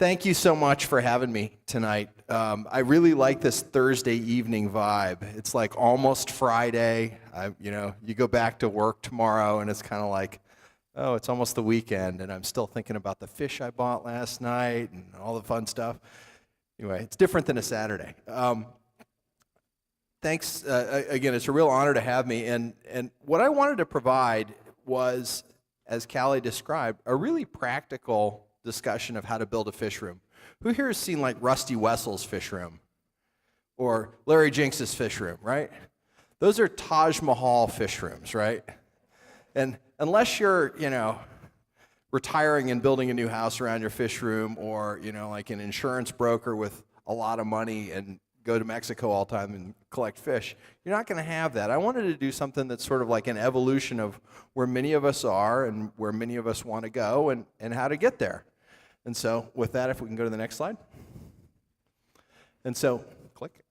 Thank you so much for having me tonight. I really like this Thursday evening vibe. It's like almost Friday. You go back to work tomorrow, and it's kind of like, oh, it's almost the weekend, and I'm still thinking about the fish I bought last night and all the fun stuff. Anyway, it's different than a Saturday. Thanks again. It's a real honor to have me. And what I wanted to provide was, as Callie described, a really practical discussion of how to build a fish room. Who here has seen like Rusty Wessel's fish room or Larry Jenks's fish room, right? Those are Taj Mahal fish rooms, right? And unless you're, retiring and building a new house around your fish room, or, like an insurance broker with a lot of money and go to Mexico all the time and collect fish, you're not going to have that. I wanted to do something that's sort of like an evolution of where many of us are and where many of us want to go and how to get there. And so with that, if we can go to the next slide. And so, click.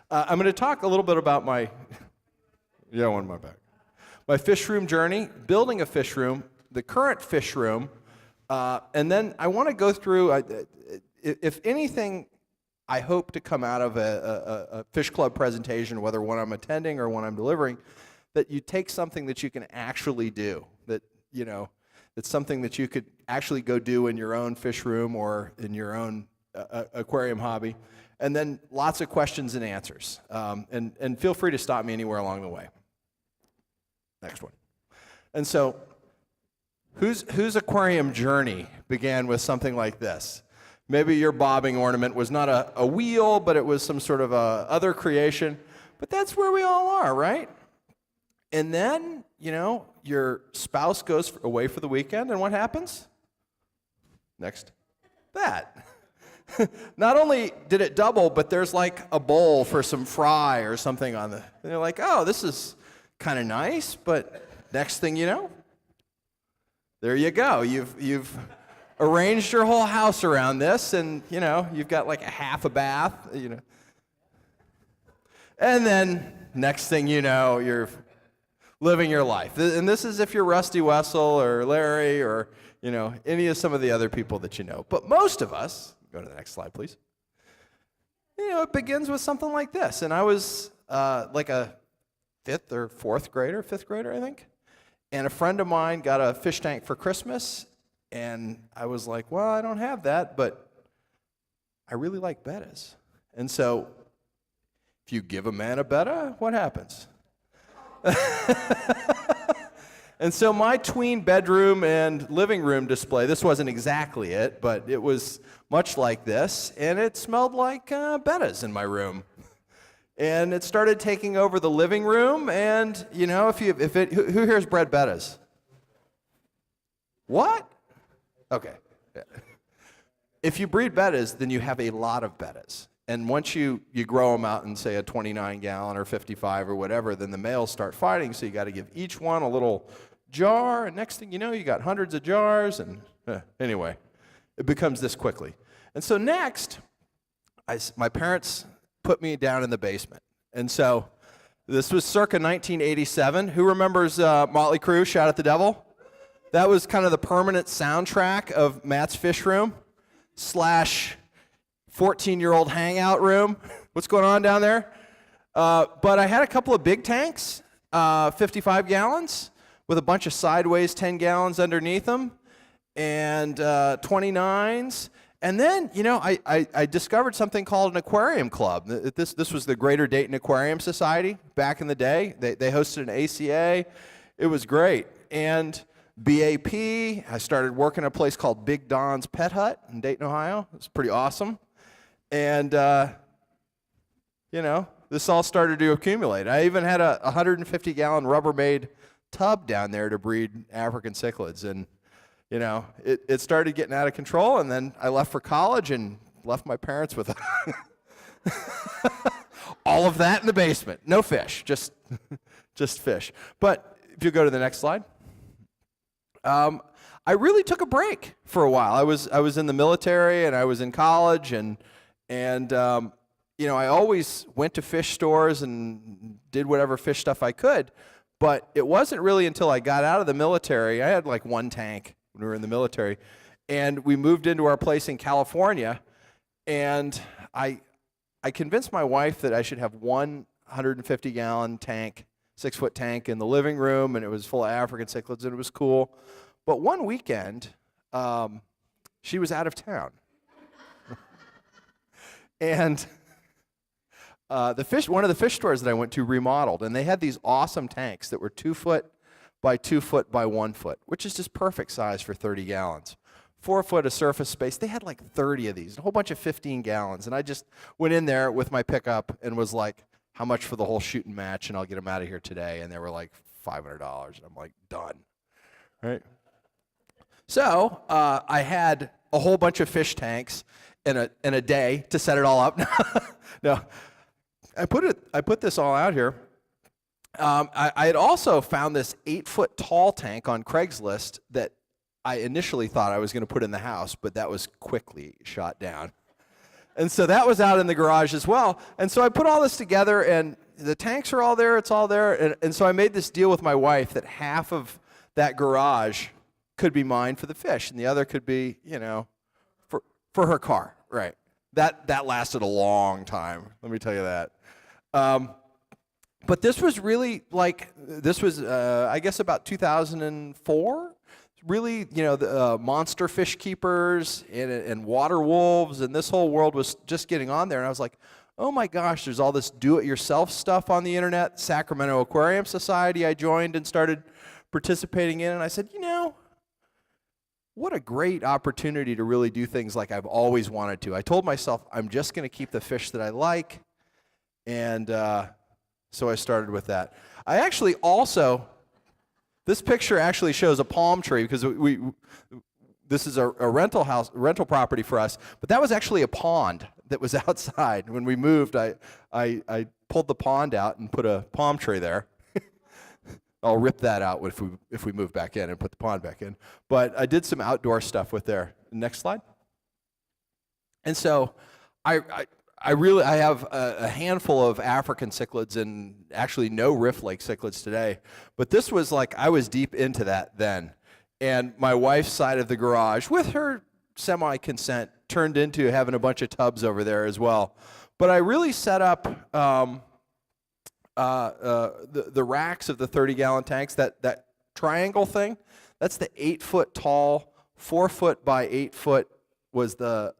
I'm going to talk a little bit about my fish room journey, building a fish room, the current fish room, and then I want to go through, if anything, I hope to come out of a fish club presentation, whether one I'm attending or one I'm delivering, that you take something that you can actually do, that, it's something that you could actually go do in your own fish room or in your own aquarium hobby, and then lots of questions and answers. And feel free to stop me anywhere along the way. Next one. And so, whose aquarium journey began with something like this? Maybe your bobbing ornament was not a wheel, but it was some sort of other creation. But that's where we all are, right? And then, your spouse goes away for the weekend, and what happens? Next. That. Not only did it double, but there's like a bowl for some fry or something on the, and you're like, oh, this is kind of nice, but next thing you know, there you go. You've arranged your whole house around this, and, you've got like a half a bath, And then next thing you know, you're living your life. And this is if you're Rusty Wessel or Larry or, any of some of the other people that you know. But most of us, go to the next slide, please. It begins with something like this. And I was like a fifth grader, I think. And a friend of mine got a fish tank for Christmas. And I was like, well, I don't have that, but I really like bettas. And so if you give a man a betta, what happens? And so my tween bedroom and living room display, this wasn't exactly it, but it was much like this, and it smelled like bettas in my room. And it started taking over the living room, and, who here has bred bettas? What? Okay. Yeah. If you breed bettas, then you have a lot of bettas. And once you grow them out in, say, a 29-gallon or 55 or whatever, then the males start fighting, so you got to give each one a little jar, and next thing you know, you got hundreds of jars, and anyway, it becomes this quickly. And so next, my parents put me down in the basement. And so this was circa 1987. Who remembers Motley Crue, Shout at the Devil? That was kind of the permanent soundtrack of Matt's fish room / 14-year-old hangout room. What's going on down there? But I had a couple of big tanks, 55 gallons, with a bunch of sideways 10 gallons underneath them, and 29s. And then, I discovered something called an aquarium club. This was the Greater Dayton Aquarium Society back in the day. They hosted an ACA. It was great. And BAP, I started working at a place called Big Don's Pet Hut in Dayton, Ohio. It was pretty awesome. And, this all started to accumulate. I even had a 150-gallon Rubbermaid tub down there to breed African cichlids. And, it started getting out of control, and then I left for college and left my parents with all of that in the basement. No fish, just fish. But if you go to the next slide. I really took a break for a while. I was in the military, and I was in college, and I always went to fish stores and did whatever fish stuff I could, but it wasn't really until I got out of the military. I had like one tank when we were in the military, And we moved into our place in California, and I convinced my wife that I should have one 150-gallon tank, 6-foot tank in the living room, and it was full of African cichlids, and it was cool. But one weekend, she was out of town. And one of the fish stores that I went to remodeled, and they had these awesome tanks that were 2 foot by 2 foot by 1 foot, which is just perfect size for 30 gallons. 4 foot of surface space. They had like 30 of these, a whole bunch of 15 gallons. And I just went in there with my pickup and was like, how much for the whole shooting match? And I'll get them out of here today. And they were like $500. And I'm like, done. Right? So I had a whole bunch of fish tanks in a day to set it all up. No, I put this all out here. I had also found this 8-foot tall tank on Craigslist that I initially thought I was going to put in the house, but that was quickly shot down. And so that was out in the garage as well. And so I put all this together, and the tanks are all there, it's all there. And so I made this deal with my wife that half of that garage could be mine for the fish, and the other could be, for her car. Right. That lasted a long time, let me tell you that. But this was really I guess about 2004. Really, the monster fish keepers and water wolves, and this whole world was just getting on there. And I was like, oh my gosh, there's all this do-it-yourself stuff on the internet. Sacramento Aquarium Society I joined and started participating in. And I said, what a great opportunity to really do things like I've always wanted to. I told myself, I'm just going to keep the fish that I like. And so I started with that. I actually also... This picture actually shows a palm tree because this is a rental property for us, but that was actually a pond that was outside. When we moved, I pulled the pond out and put a palm tree there. I'll rip that out if we move back in and put the pond back in. But I did some outdoor stuff with there. Next slide. And so I have a handful of African cichlids and actually no Rift Lake cichlids today. But this was like, I was deep into that then. And my wife's side of the garage, with her semi-consent, turned into having a bunch of tubs over there as well. But I really set up the racks of the 30-gallon tanks, that triangle thing. That's the 8-foot tall, 4 foot by 8 foot was the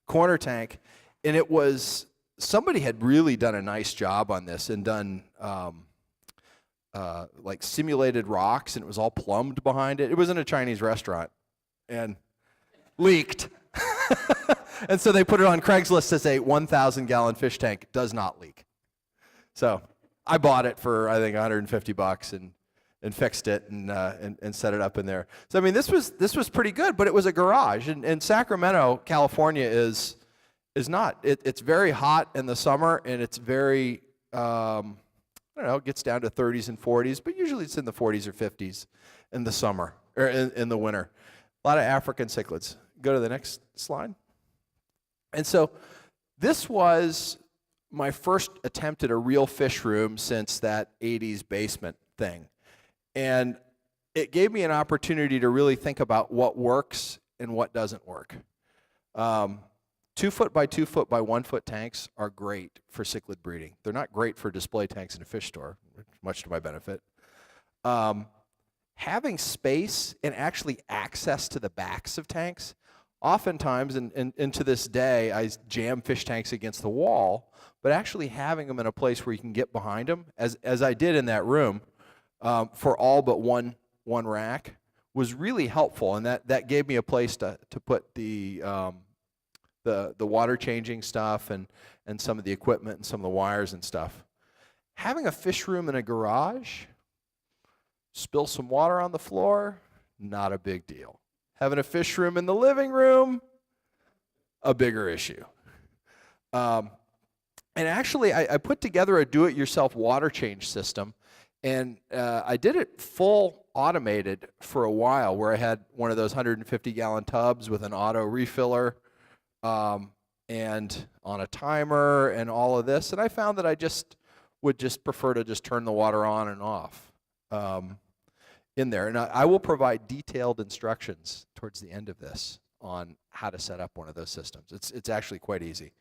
corner tank. And it was, somebody had really done a nice job on this and done like simulated rocks, and it was all plumbed behind it. It was in a Chinese restaurant and leaked. And so they put it on Craigslist as a 1,000-gallon fish tank. It does not leak. So I bought it for, I think, $150 and fixed it and set it up in there. So I mean, this was pretty good, but it was a garage. And Sacramento, California is not. It's very hot in the summer, and it's very, it gets down to 30s and 40s, but usually it's in the 40s or 50s in the summer, or in the winter. A lot of African cichlids. Go to the next slide. And so this was my first attempt at a real fish room since that 80s basement thing. And it gave me an opportunity to really think about what works and what doesn't work. 2 foot by 2 foot by 1 foot tanks are great for cichlid breeding. They're not great for display tanks in a fish store, much to my benefit. Having space and actually access to the backs of tanks, oftentimes, and to this day, I jam fish tanks against the wall, but actually having them in a place where you can get behind them, as I did in that room, for all but one rack, was really helpful, and that gave me a place to put the water changing stuff and some of the equipment and some of the wires and stuff. Having a fish room in a garage, spill some water on the floor, not a big deal. Having a fish room in the living room, a bigger issue. And actually, I put together a do-it-yourself water change system, and I did it full automated for a while, where I had one of those 150-gallon tubs with an auto refiller, and on a timer and all of this. And I found that I would prefer to just turn the water on and off. in there. And I will provide detailed instructions towards the end of this on how to set up one of those systems. It's actually quite easy.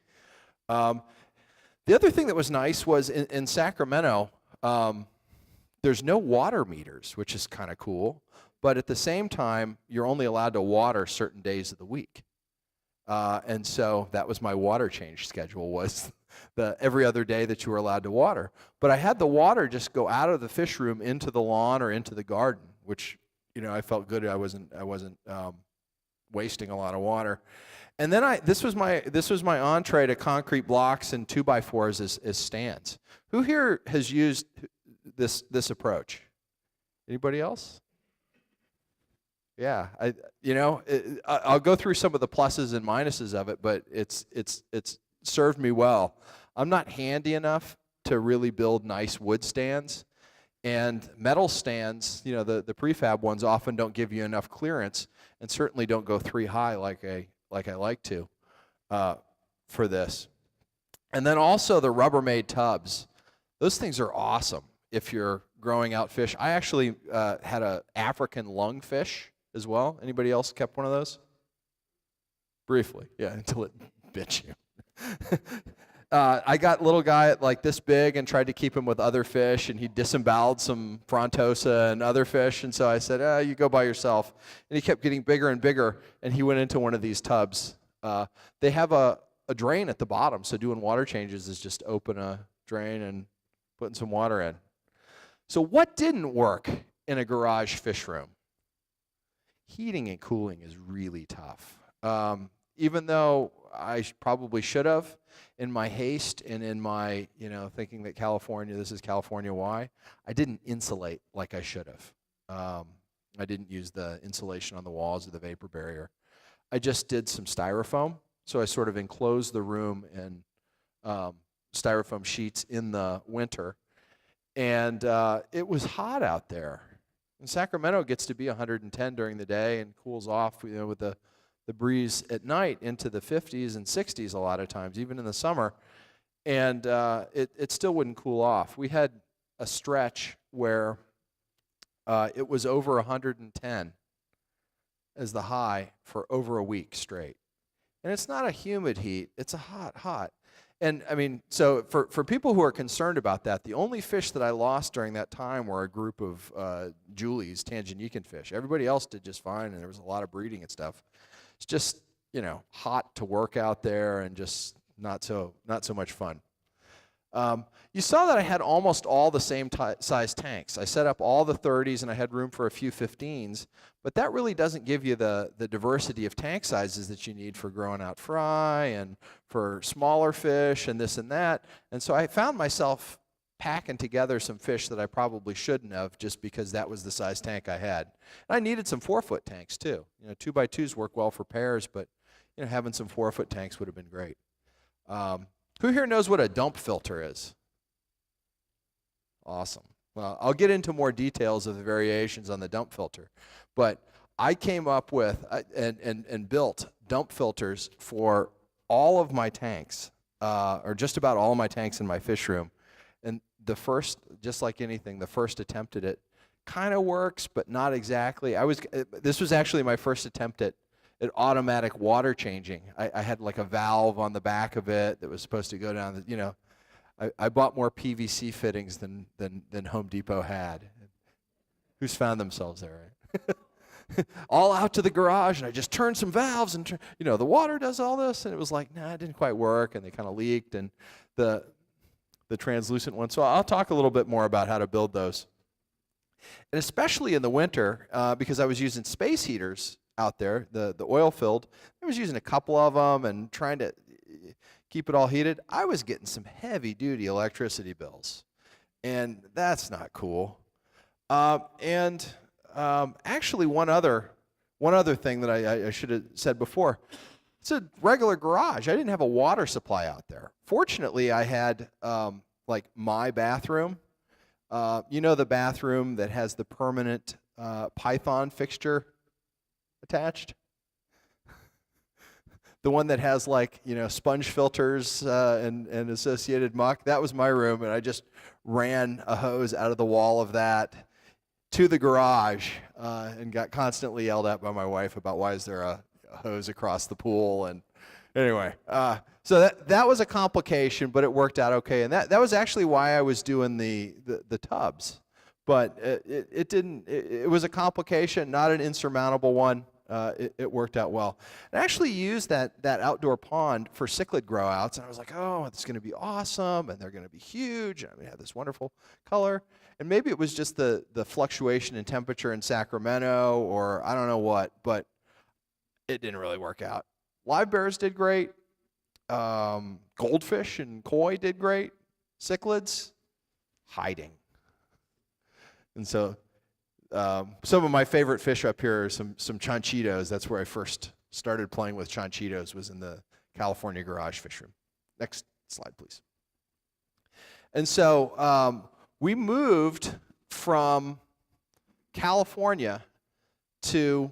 The other thing that was nice was in Sacramento, there's no water meters, which is kind of cool. But at the same time, you're only allowed to water certain days of the week. And so that was my water change schedule, was every other day that you were allowed to water. But I had the water just go out of the fish room into the lawn or into the garden, which, I felt good. I wasn't wasting a lot of water. And then this was my entree to concrete blocks and 2x4s as stands. Who here has used this approach? Anybody else? Yeah, I'll go through some of the pluses and minuses of it, but it's served me well. I'm not handy enough to really build nice wood stands, and metal stands, the prefab ones often don't give you enough clearance, and certainly don't go 3 high like I like to for this. And then also the Rubbermaid tubs. Those things are awesome if you're growing out fish. I actually had an African lungfish as well. Anybody else kept one of those? Briefly, yeah, until it bit you. I got a little guy like this big and tried to keep him with other fish, and he disemboweled some frontosa and other fish, and so I said, you go by yourself. And he kept getting bigger and bigger, and he went into one of these tubs. They have a drain at the bottom, so doing water changes is just open a drain and putting some water in. So what didn't work in a garage fish room? Heating and cooling is really tough. Even though I probably should have, in my haste and in my, thinking that this is California why, I didn't insulate like I should have. I didn't use the insulation on the walls or the vapor barrier. I just did some styrofoam. So I sort of enclosed the room in styrofoam sheets in the winter. And it was hot out there. In Sacramento, it gets to be 110 during the day and cools off, with the breeze at night into the 50s and 60s a lot of times, even in the summer. And it still wouldn't cool off. We had a stretch where it was over 110 as the high for over a week straight. And it's not a humid heat. It's a hot. And, so for people who are concerned about that, the only fish that I lost during that time were a group of Julie's Tanganyika fish. Everybody else did just fine, and there was a lot of breeding and stuff. It's just, hot to work out there and just not so much fun. You saw that I had almost all the same size tanks. I set up all the 30s, and I had room for a few 15s, but that really doesn't give you the diversity of tank sizes that you need for growing out fry and for smaller fish and this and that. And so I found myself packing together some fish that I probably shouldn't have, just because that was the size tank I had. And I needed some 4-foot tanks too. 2x2s work well for pairs, but having some 4-foot tanks would have been great. Who here knows what a dump filter is? Awesome. Well, I'll get into more details of the variations on the dump filter, but I came up with and built dump filters for all of my tanks, or just about all of my tanks in my fish room. And the first, just like anything, the first attempt at it kind of works, but not exactly. This was actually my first attempt at automatic water changing. I had like a valve on the back of it that was supposed to go down. I bought more PVC fittings than Home Depot had. Who's found themselves there, right? All out to the garage, and I just turned some valves, and the water does all this, and it was like, nah, it didn't quite work, and they kind of leaked, and the translucent one. So I'll talk a little bit more about how to build those. And especially in the winter, because I was using space heaters out there, the oil-filled. I was using a couple of them and trying to keep it all heated. I was getting some heavy-duty electricity bills, and that's not cool. Actually, one other thing that I should have said before, it's a regular garage. I didn't have a water supply out there. Fortunately, I had like my bathroom. The bathroom that has the permanent Python fixture attached? The one that has sponge filters and associated muck. That was my room, and I just ran a hose out of the wall of that to the garage and got constantly yelled at by my wife about why is there a hose across the pool. And anyway, so that was a complication, but it worked out okay. And that was actually why I was doing the tubs. But it didn't. It was a complication, not an insurmountable one. It worked out well. I actually used that outdoor pond for cichlid grow outs, and I was like, oh, it's going to be awesome, and they're going to be huge, and I'm going to have this wonderful color. And maybe it was just the fluctuation in temperature in Sacramento, or I don't know what, but it didn't really work out. Live bears did great. Goldfish and koi did great. Cichlids, hiding. And so some of my favorite fish up here are some chanchitos. That's where I first started playing with chanchitos, was in the California garage fish room. Next slide, please. And so we moved from California to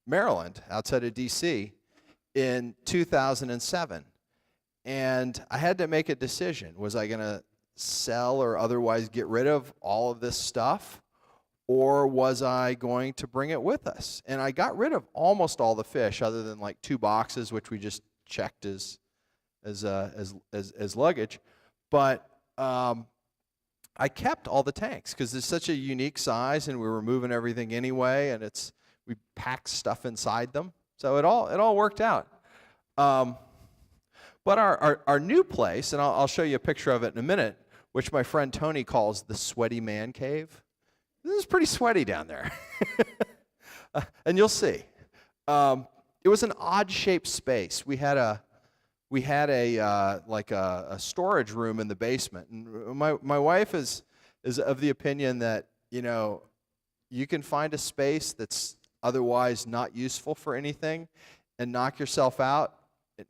Maryland, outside of D.C., in 2007. And I had to make a decision. Was I going to sell or otherwise get rid of all of this stuff, or was I going to bring it with us? And I got rid of almost all the fish, other than like 2 boxes, which we just checked as luggage. But I kept all the tanks because it's such a unique size, and we were moving everything anyway, and we packed stuff inside them, so it all worked out. But our new place, and I'll show you a picture of it in a minute, which my friend Tony calls the sweaty man cave. This is pretty sweaty down there. And you'll see. It was an odd-shaped space. We had a storage room in the basement. And my wife is of the opinion that, you can find a space that's otherwise not useful for anything and knock yourself out.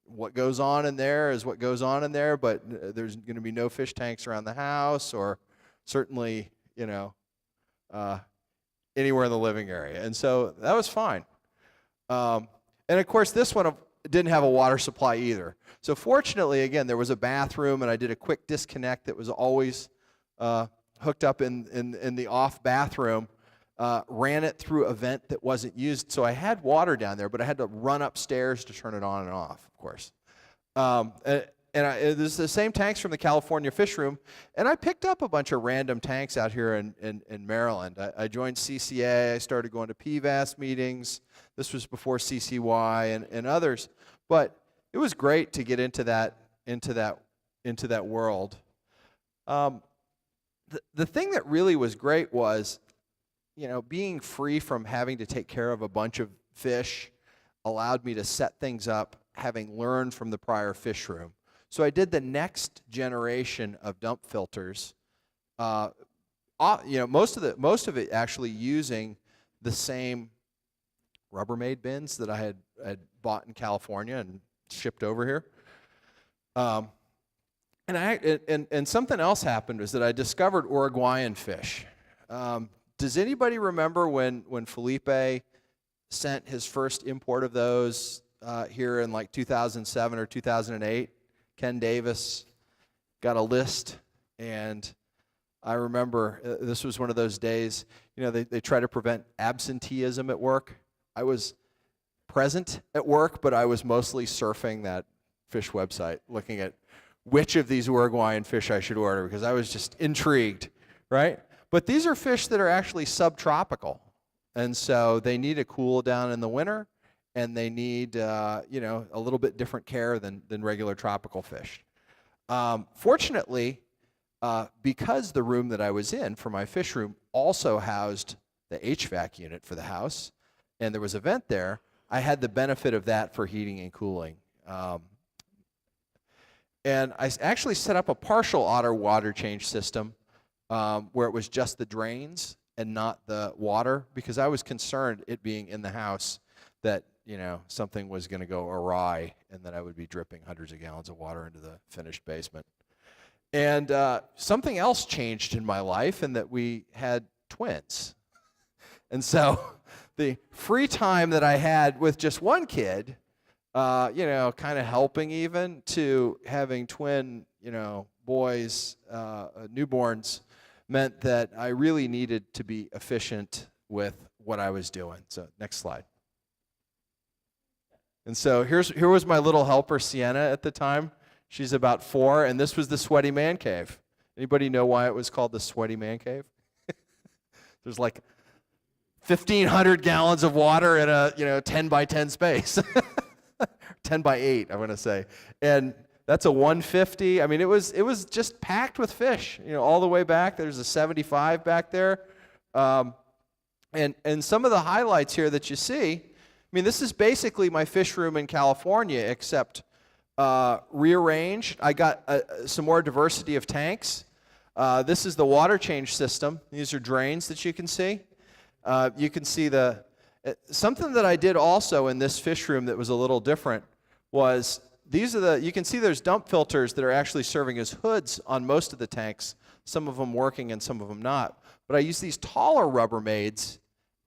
What goes on in there is what goes on in there, but there's going to be no fish tanks around the house, or certainly, anywhere in the living area. And so that was fine. And of course, this one didn't have a water supply either. So fortunately, again, there was a bathroom, and I did a quick disconnect that was always hooked up in the off bathroom. Ran it through a vent that wasn't used, so I had water down there, but I had to run upstairs to turn it on and off, of course. There's the same tanks from the California fish room, and I picked up a bunch of random tanks out here in Maryland. I joined CCA. I started going to PVAS meetings. This was before CCY and others, but it was great to get into that world. The thing that really was great was, being free from having to take care of a bunch of fish allowed me to set things up, having learned from the prior fish room. So I did the next generation of dump filters. Most of it actually using the same Rubbermaid bins that I had bought in California and shipped over here. And something else happened, was that I discovered Uruguayan fish. Does anybody remember when Felipe sent his first import of those here in like 2007 or 2008? Ken Davis got a list, and I remember this was one of those days, they try to prevent absenteeism at work. I was present at work, but I was mostly surfing that fish website, looking at which of these Uruguayan fish I should order, because I was just intrigued, right? But these are fish that are actually subtropical, and so they need a cool down in the winter, and they need a little bit different care than regular tropical fish. Fortunately, because the room that I was in for my fish room also housed the HVAC unit for the house, and there was a vent there, I had the benefit of that for heating and cooling. And I actually set up a partial auto water change system where it was just the drains and not the water, because I was concerned, it being in the house, that something was going to go awry and that I would be dripping hundreds of gallons of water into the finished basement. And something else changed in my life, in that we had twins. And so the free time that I had with just one kid, kind of helping even, to having twin, boys, newborns, meant that I really needed to be efficient with what I was doing. So next slide. And so here was my little helper, Sienna, at the time. She's about 4, and this was the sweaty man cave. Anybody know why it was called the sweaty man cave? There's like 1,500 gallons of water in a 10 by 10 space. 10 by 8, I'm going to say. And that's a 150. I mean, it was just packed with fish, all the way back. There's a 75 back there. And some of the highlights here that you see, I mean, this is basically my fish room in California, except rearranged. I got some more diversity of tanks. This is the water change system. These are drains that you can see. You can see something that I did also in this fish room that was a little different was you can see there's dump filters that are actually serving as hoods on most of the tanks, some of them working and some of them not. But I use these taller Rubbermaids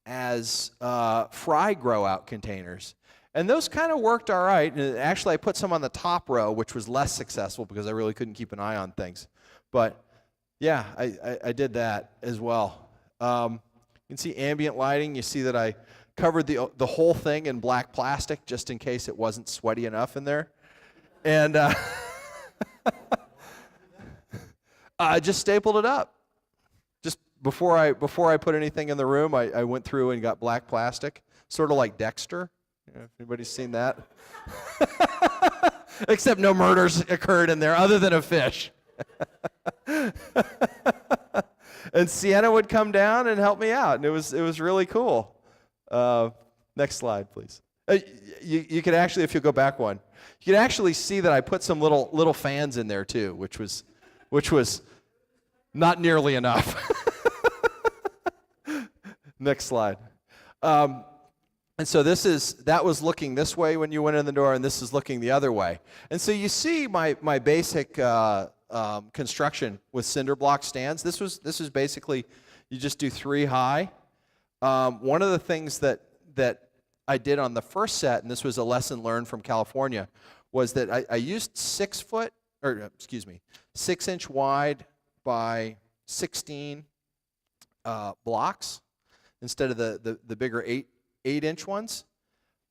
as fry grow out containers. And those kind of worked all right. And actually, I put some on the top row, which was less successful because I really couldn't keep an eye on things. But yeah, I did that as well. You can see ambient lighting. You see that I covered the whole thing in black plastic just in case it wasn't sweaty enough in there. And I just stapled it up. Just before I put anything in the room, I went through and got black plastic, sort of like Dexter. If anybody's seen that. Except no murders occurred in there other than a fish. And Sienna would come down and help me out, and it was really cool. Next slide, please. You could actually, if you go back one, you can actually see that I put some little fans in there too, which was not nearly enough. Next slide. And so that was looking this way when you went in the door, and this is looking the other way. And so you see my basic construction with cinder block stands. This is basically you just do 3 high. One of the things that I did on the first set, and this was a lesson learned from California, was that I used 6-inch wide by 16 blocks instead of the bigger 8-inch ones.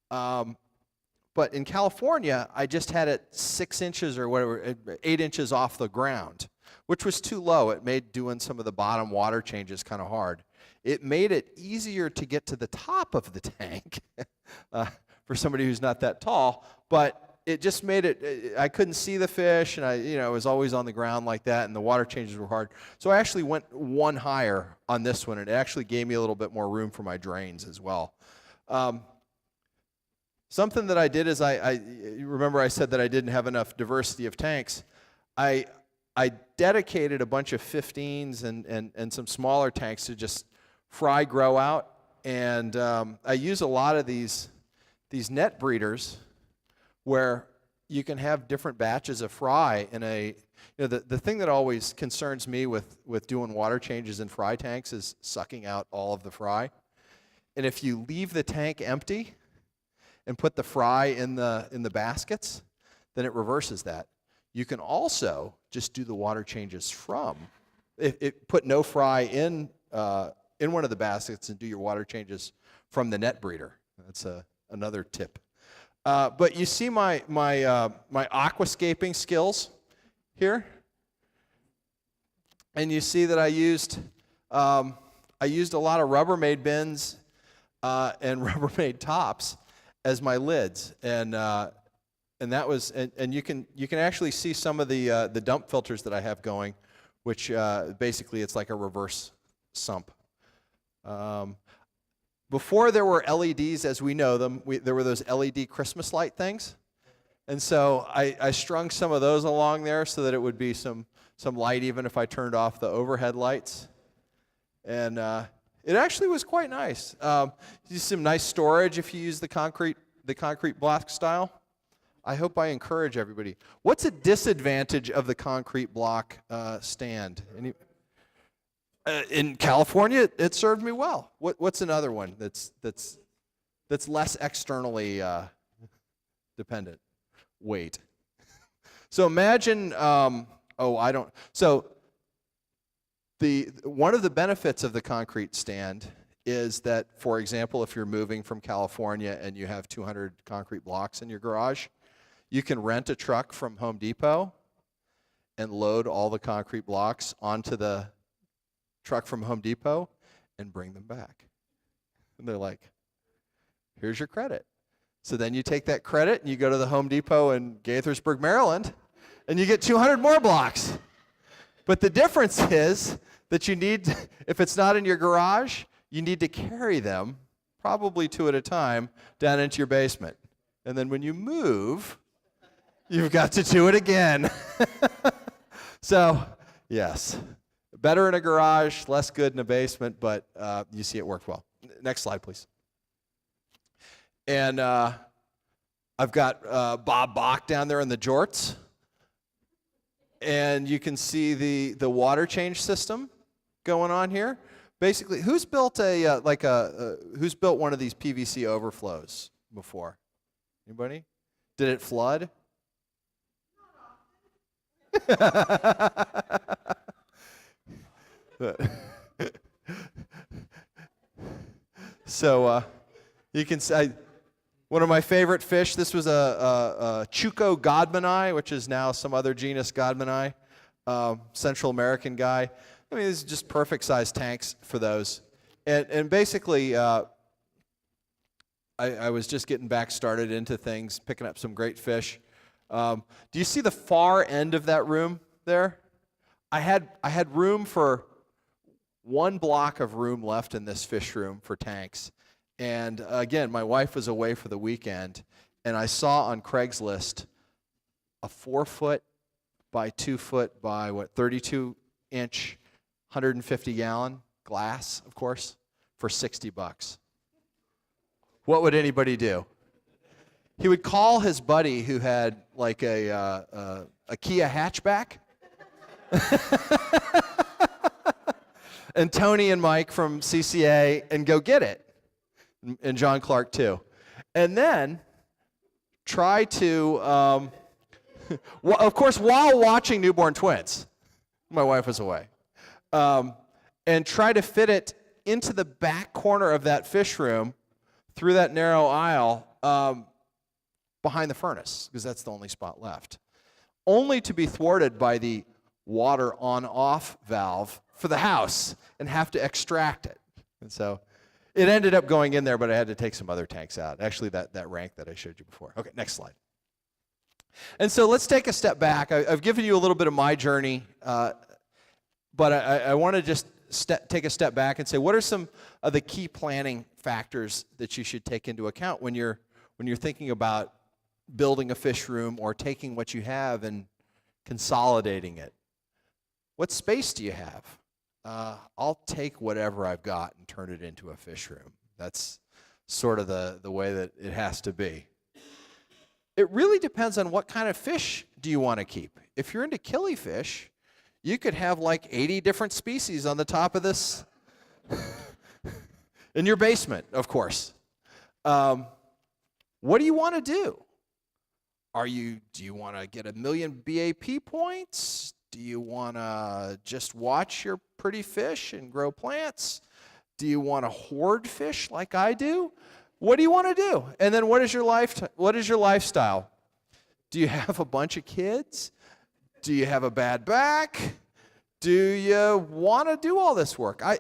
But in California, I just had it 6 inches or whatever, 8 inches off the ground, which was too low. It made doing some of the bottom water changes kind of hard. It made it easier to get to the top of the tank for somebody who's not that tall, but it just made it, I couldn't see the fish, and I was always on the ground like that, and the water changes were hard. So I actually went 1 higher on this one, and it actually gave me a little bit more room for my drains as well. Something that I did is you remember I said that I didn't have enough diversity of tanks. I dedicated a bunch of 15s and some smaller tanks to just fry grow out, and I use a lot of these net breeders where you can have different batches of fry in the thing that always concerns me with doing water changes in fry tanks is sucking out all of the fry. And if you leave the tank empty and put the fry in the baskets, then it reverses that. You can also just do the water changes put no fry in one of the baskets and do your water changes from the net breeder. That's another tip. But you see my aquascaping skills here, and you see that I used a lot of Rubbermaid bins and Rubbermaid tops as my lids, and that was and you can actually see some of the dump filters that I have going, which basically it's like a reverse sump. Before there were LEDs as we know them, there were those LED Christmas light things, and so I strung some of those along there so that it would be some light even if I turned off the overhead lights, and it actually was quite nice. You some nice storage if you use the concrete block style. I hope I encourage everybody. What's a disadvantage of the concrete block stand? In California, it served me well. What's another one that's less externally dependent? Weight. So imagine. So One of the benefits of the concrete stand is that, for example, if you're moving from California and you have 200 concrete blocks in your garage, you can rent a truck from Home Depot and load all the concrete blocks onto the truck from Home Depot and bring them back. And they're like, here's your credit. So then you take that credit and you go to the Home Depot in Gaithersburg, Maryland, and you get 200 more blocks. But the difference is that you need, if it's not in your garage, you need to carry them, probably 2 at a time, down into your basement. And then when you move, you've got to do it again. So, yes, better in a garage, less good in a basement, but you see it worked well. Next slide, please. And I've got Bob Bach down there in the jorts. And you can see the water change system going on here. Basically, who's built who's built one of these PVC overflows before? Anybody? Did it flood? So you can say one of my favorite fish. This was a Chuco godmani, which is now some other genus godmani, Central American guy. I mean, these are just perfect sized tanks for those. And basically, I was just getting back started into things, picking up some great fish. Do you see the far end of that room there? I had room for 1 block of room left in this fish room for tanks. And again, my wife was away for the weekend, and I saw on Craigslist a 4-foot by 2-foot by 32-inch, 150-gallon glass, of course, for $60. What would anybody do? He would call his buddy who had like a Kia hatchback, and Tony and Mike from CCA, and go get it, and John Clark too, and then try to, of course, while watching Newborn Twins, my wife was away, and try to fit it into the back corner of that fish room through that narrow aisle behind the furnace, because that's the only spot left, only to be thwarted by the water on-off valve for the house and have to extract it. And so it ended up going in there, but I had to take some other tanks out. Actually, that rank that I showed you before. Okay, next slide. And so let's take a step back. I've given you a little bit of my journey, but I want to just take a step back and say, what are some of the key planning factors that you should take into account when you're thinking about building a fish room or taking what you have and consolidating it? What space do you have? I'll take whatever I've got and turn it into a fish room. That's sort of the way that it has to be. It really depends on what kind of fish do you want to keep. If you're into killifish, you could have like 80 different species on the top of this in your basement, of course. What do you want to do? Do you want to get 1 million BAP points? Do you want to just watch your pretty fish and grow plants? Do you want to hoard fish like I do? What do you want to do? And then what is your lifestyle? Do you have a bunch of kids? Do you have a bad back? Do you want to do all this work? I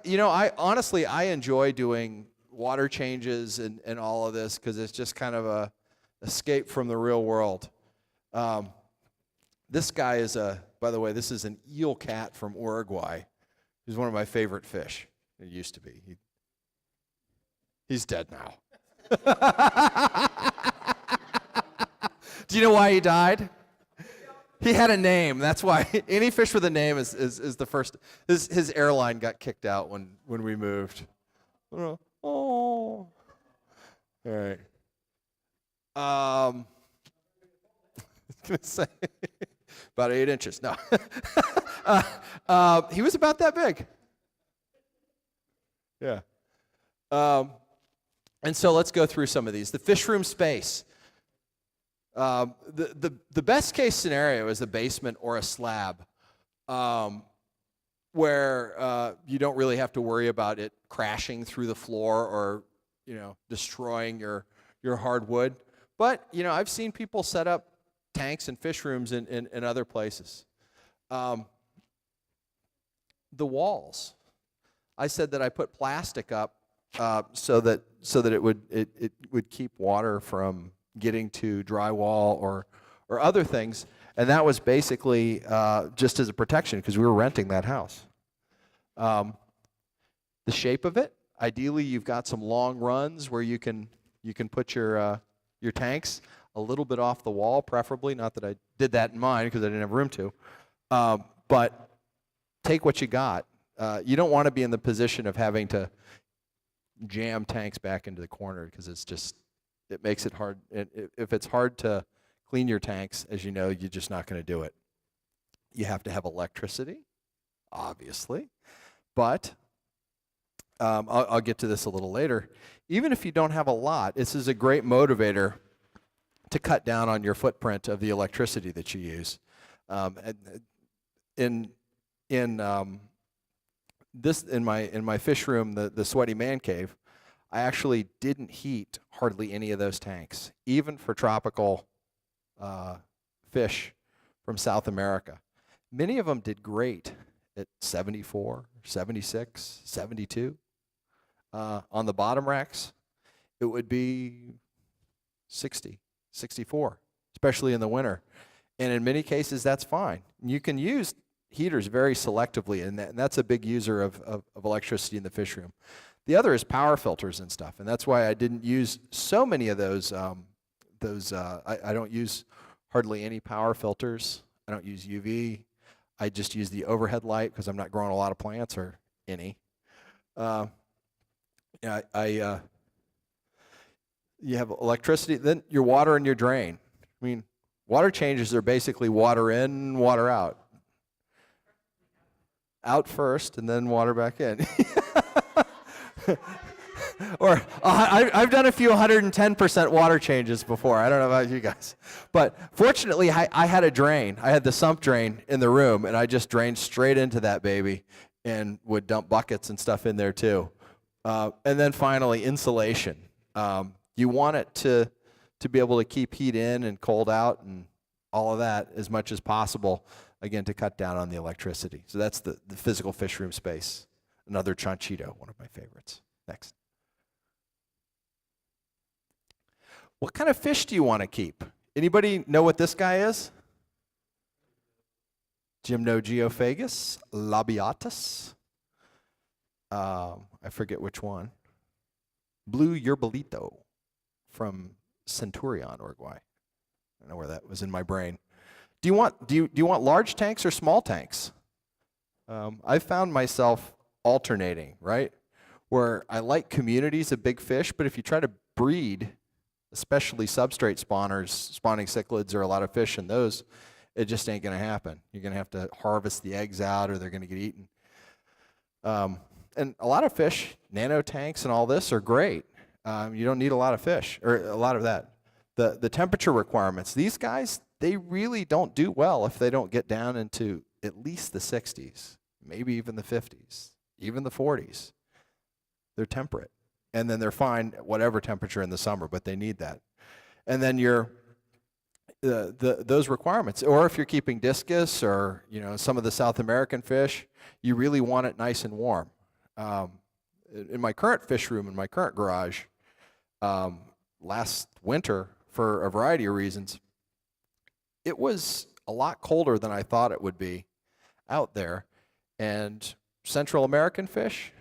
honestly enjoy doing water changes and all of this because it's just kind of a escape from the real world. This guy is by the way, this is an eel cat from Uruguay. He's one of my favorite fish. It used to be. He's dead now. Do you know why he died? He had a name. That's why any fish with a name is the first. His airline got kicked out when we moved. Oh. All right. I was going to say about 8 inches. No. He was about that big. Yeah. And so let's go through some of these. The fish room space. The best case scenario is a basement or a slab, where you don't really have to worry about it crashing through the floor or, destroying your hardwood. But, I've seen people set up tanks and fish rooms in other places. The walls. I said that I put plastic up so that it would keep water from getting to drywall or other things, and that was basically just as a protection because we were renting that house. The shape of it, ideally, you've got some long runs where you can put your tanks a little bit off the wall, preferably. Not that I did that in mine because I didn't have room to, but take what you got. You don't want to be in the position of having to jam tanks back into the corner because it makes it hard. If it's hard to clean your tanks, as you know, you're just not going to do it. You have to have electricity, obviously, but I'll get to this a little later. Even if you don't have a lot, this is a great motivator to cut down on your footprint of the electricity that you use. In my fish room, the sweaty man cave, I actually didn't heat hardly any of those tanks, even for tropical fish from South America. Many of them did great at 74, 76, 72. On the bottom racks, it would be 60, 64, especially in the winter. And in many cases, that's fine. You can use heaters very selectively, and that's a big user of electricity in the fish room. The other is power filters and stuff, and that's why I didn't use so many of those. I don't use hardly any power filters. I don't use UV. I just use the overhead light because I'm not growing a lot of plants or any. You have electricity, then your water and your drain. I mean, water changes are basically water in, water out. Out first, and then water back in. Or I've done a few 110% water changes before. I don't know about you guys. But fortunately, I had a drain. I had the sump drain in the room, and I just drained straight into that baby and would dump buckets and stuff in there too. And then finally, insulation. You want it to be able to keep heat in and cold out and all of that as much as possible, again, to cut down on the electricity. So that's the physical fish room space. Another chanchito, one of my favorites. Next. What kind of fish do you want to keep? Anybody know what this guy is? Gymnogeophagus labiatus. I forget which one. Blue yerbellito from Centurion, Uruguay. I don't know where that was in my brain. Do you want large tanks or small tanks? I've found myself alternating, right? Where I like communities of big fish, but if you try to breed, especially substrate spawners, spawning cichlids or a lot of fish in those, it just ain't going to happen. You're going to have to harvest the eggs out or they're going to get eaten. And a lot of fish, nano tanks and all this are great. You don't need a lot of fish, or a lot of that. The temperature requirements, these guys, they really don't do well if they don't get down into at least the 60s, maybe even the 50s, even the 40s. They're temperate. And then they're fine at whatever temperature in the summer, but they need that. And then those requirements, or if you're keeping discus or some of the South American fish, you really want it nice and warm. In my current fish room, in my current garage, last winter, for a variety of reasons, it was a lot colder than I thought it would be out there. And Central American fish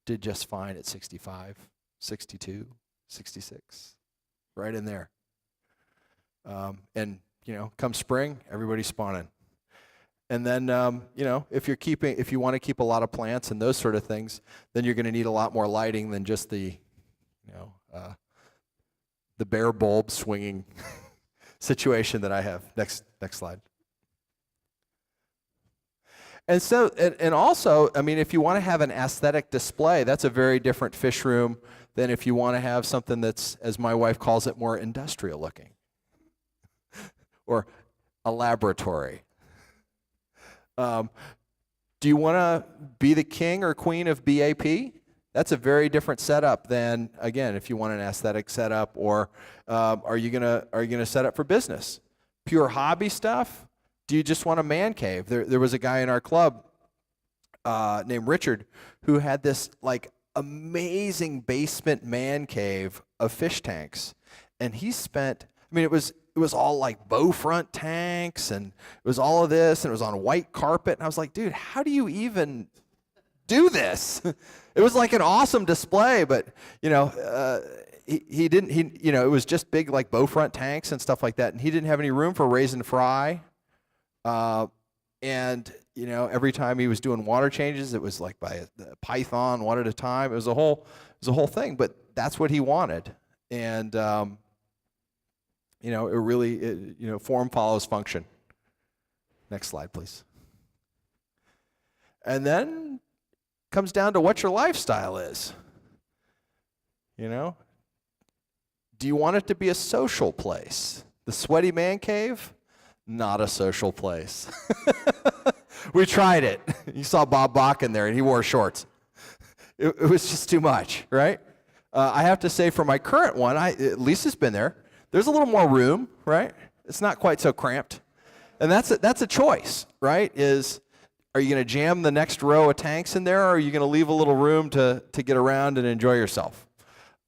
did just fine at 65, 62, 66, right in there. And come spring, everybody's spawning. And then, if you want to keep a lot of plants and those sort of things, then you're going to need a lot more lighting than just the bare bulb swinging situation that I have. Next slide. And so, and also, I mean, if you want to have an aesthetic display, that's a very different fish room than if you want to have something that's, as my wife calls it, more industrial looking, or a laboratory. Do you want to be the king or queen of BAP? That's a very different setup than, again, if you want an aesthetic setup, or are you gonna set up for business? Pure hobby stuff? Do you just want a man cave? There was a guy in our club named Richard who had this like amazing basement man cave of fish tanks, and he spent. I mean, it was all like bow front tanks, and it was all of this, and it was on white carpet, and I was like, dude, how do you even do this? It was like an awesome display, but he didn't. It was just big like bow front tanks and stuff like that, and he didn't have any room for raise and fry. And every time he was doing water changes, it was like by a python one at a time. It was a whole thing, but that's what he wanted, and it really form follows function. Next slide, please. And then comes down to what your lifestyle is. Do you want it to be a social place? The sweaty man cave? Not a social place. We tried it. You saw Bob Bach in there, and he wore shorts. It was just too much, right? I have to say, for my current one, Lisa's been there. There's a little more room, right? It's not quite so cramped. And that's a choice, right? Are you going to jam the next row of tanks in there, or are you going to leave a little room to get around and enjoy yourself?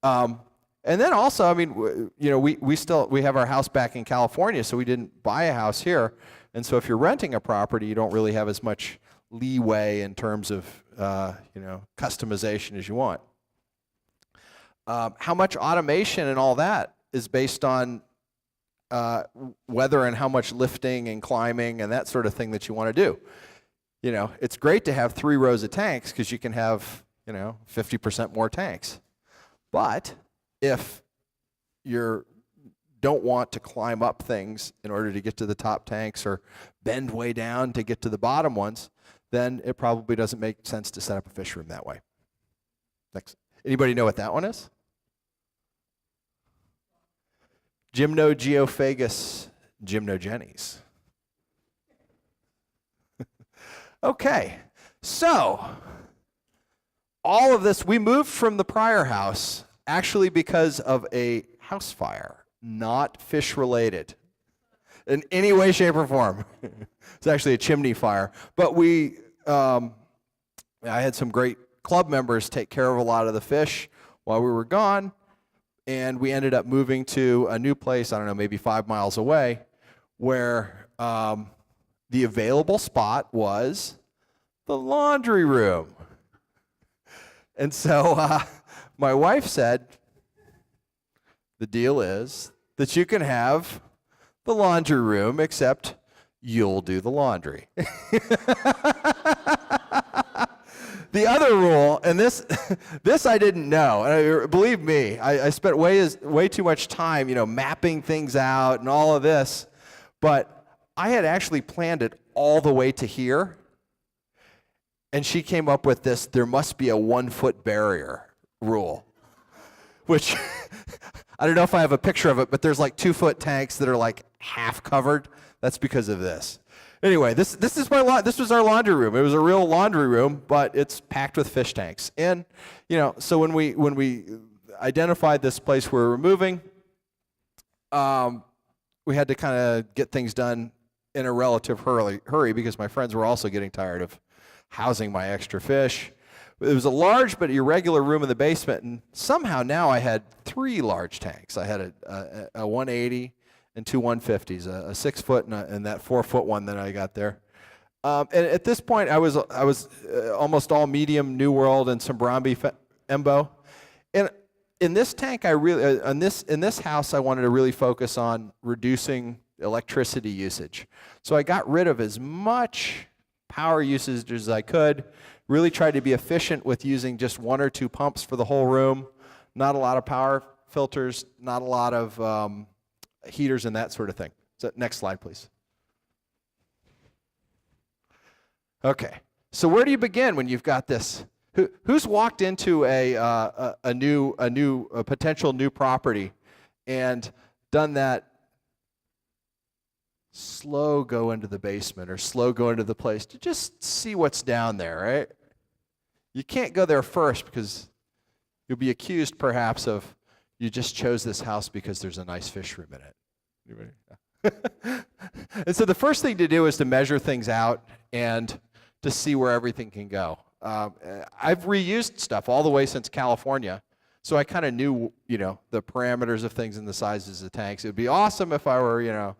And then also, I mean, we have our house back in California, so we didn't buy a house here. And so if you're renting a property, you don't really have as much leeway in terms of customization as you want. How much automation and all that is based on weather and how much lifting and climbing and that sort of thing that you want to do. It's great to have 3 rows of tanks because you can have 50% more tanks. But if you don't want to climb up things in order to get to the top tanks or bend way down to get to the bottom ones, then it probably doesn't make sense to set up a fish room that way. Next. Anybody know what that one is? Gymnogeophagus gymnogenes. Okay, so all of this, we moved from the prior house actually because of a house fire, not fish related in any way, shape, or form. It's actually a chimney fire. But I had some great club members take care of a lot of the fish while we were gone, and we ended up moving to a new place, I don't know, maybe 5 miles away, where the available spot was the laundry room. And so my wife said, the deal is that you can have the laundry room, except you'll do the laundry. The other rule, and this I didn't know, and believe me, I spent way too much time, mapping things out and all of this, but I had actually planned it all the way to here, and she came up with this, there must be a 1-foot barrier rule, which I don't know if I have a picture of it, but there's like 2-foot tanks that are like half covered. That's because of this. Anyway, this was our laundry room. It was a real laundry room, but it's packed with fish tanks. And so when we identified this place we were moving, we had to kind of get things done in a relative hurry because my friends were also getting tired of housing my extra fish. It was a large but irregular room in the basement, and somehow now I had 3 large tanks. I had a 180 and 2 150s, a 6-foot and that 4-foot one that I got there. And at this point, I was almost all medium New World and some Bromby Embo. And in this tank, in this house, I wanted to really focus on reducing electricity usage. So I got rid of as much power usage as I could. Really tried to be efficient with using just 1 or 2 pumps for the whole room. Not a lot of power filters. Not a lot of heaters and that sort of thing. So next slide, please. Okay, so where do you begin when you've got this? Who's walked into a potential new property and done that slow go into the basement or slow go into the place to just see what's down there, right? You can't go there first because you'll be accused perhaps of you just chose this house because there's a nice fish room in it. And so the first thing to do is to measure things out and to see where everything can go. I've reused stuff all the way since California, so I kind of knew, the parameters of things and the sizes of tanks. It would be awesome if I were,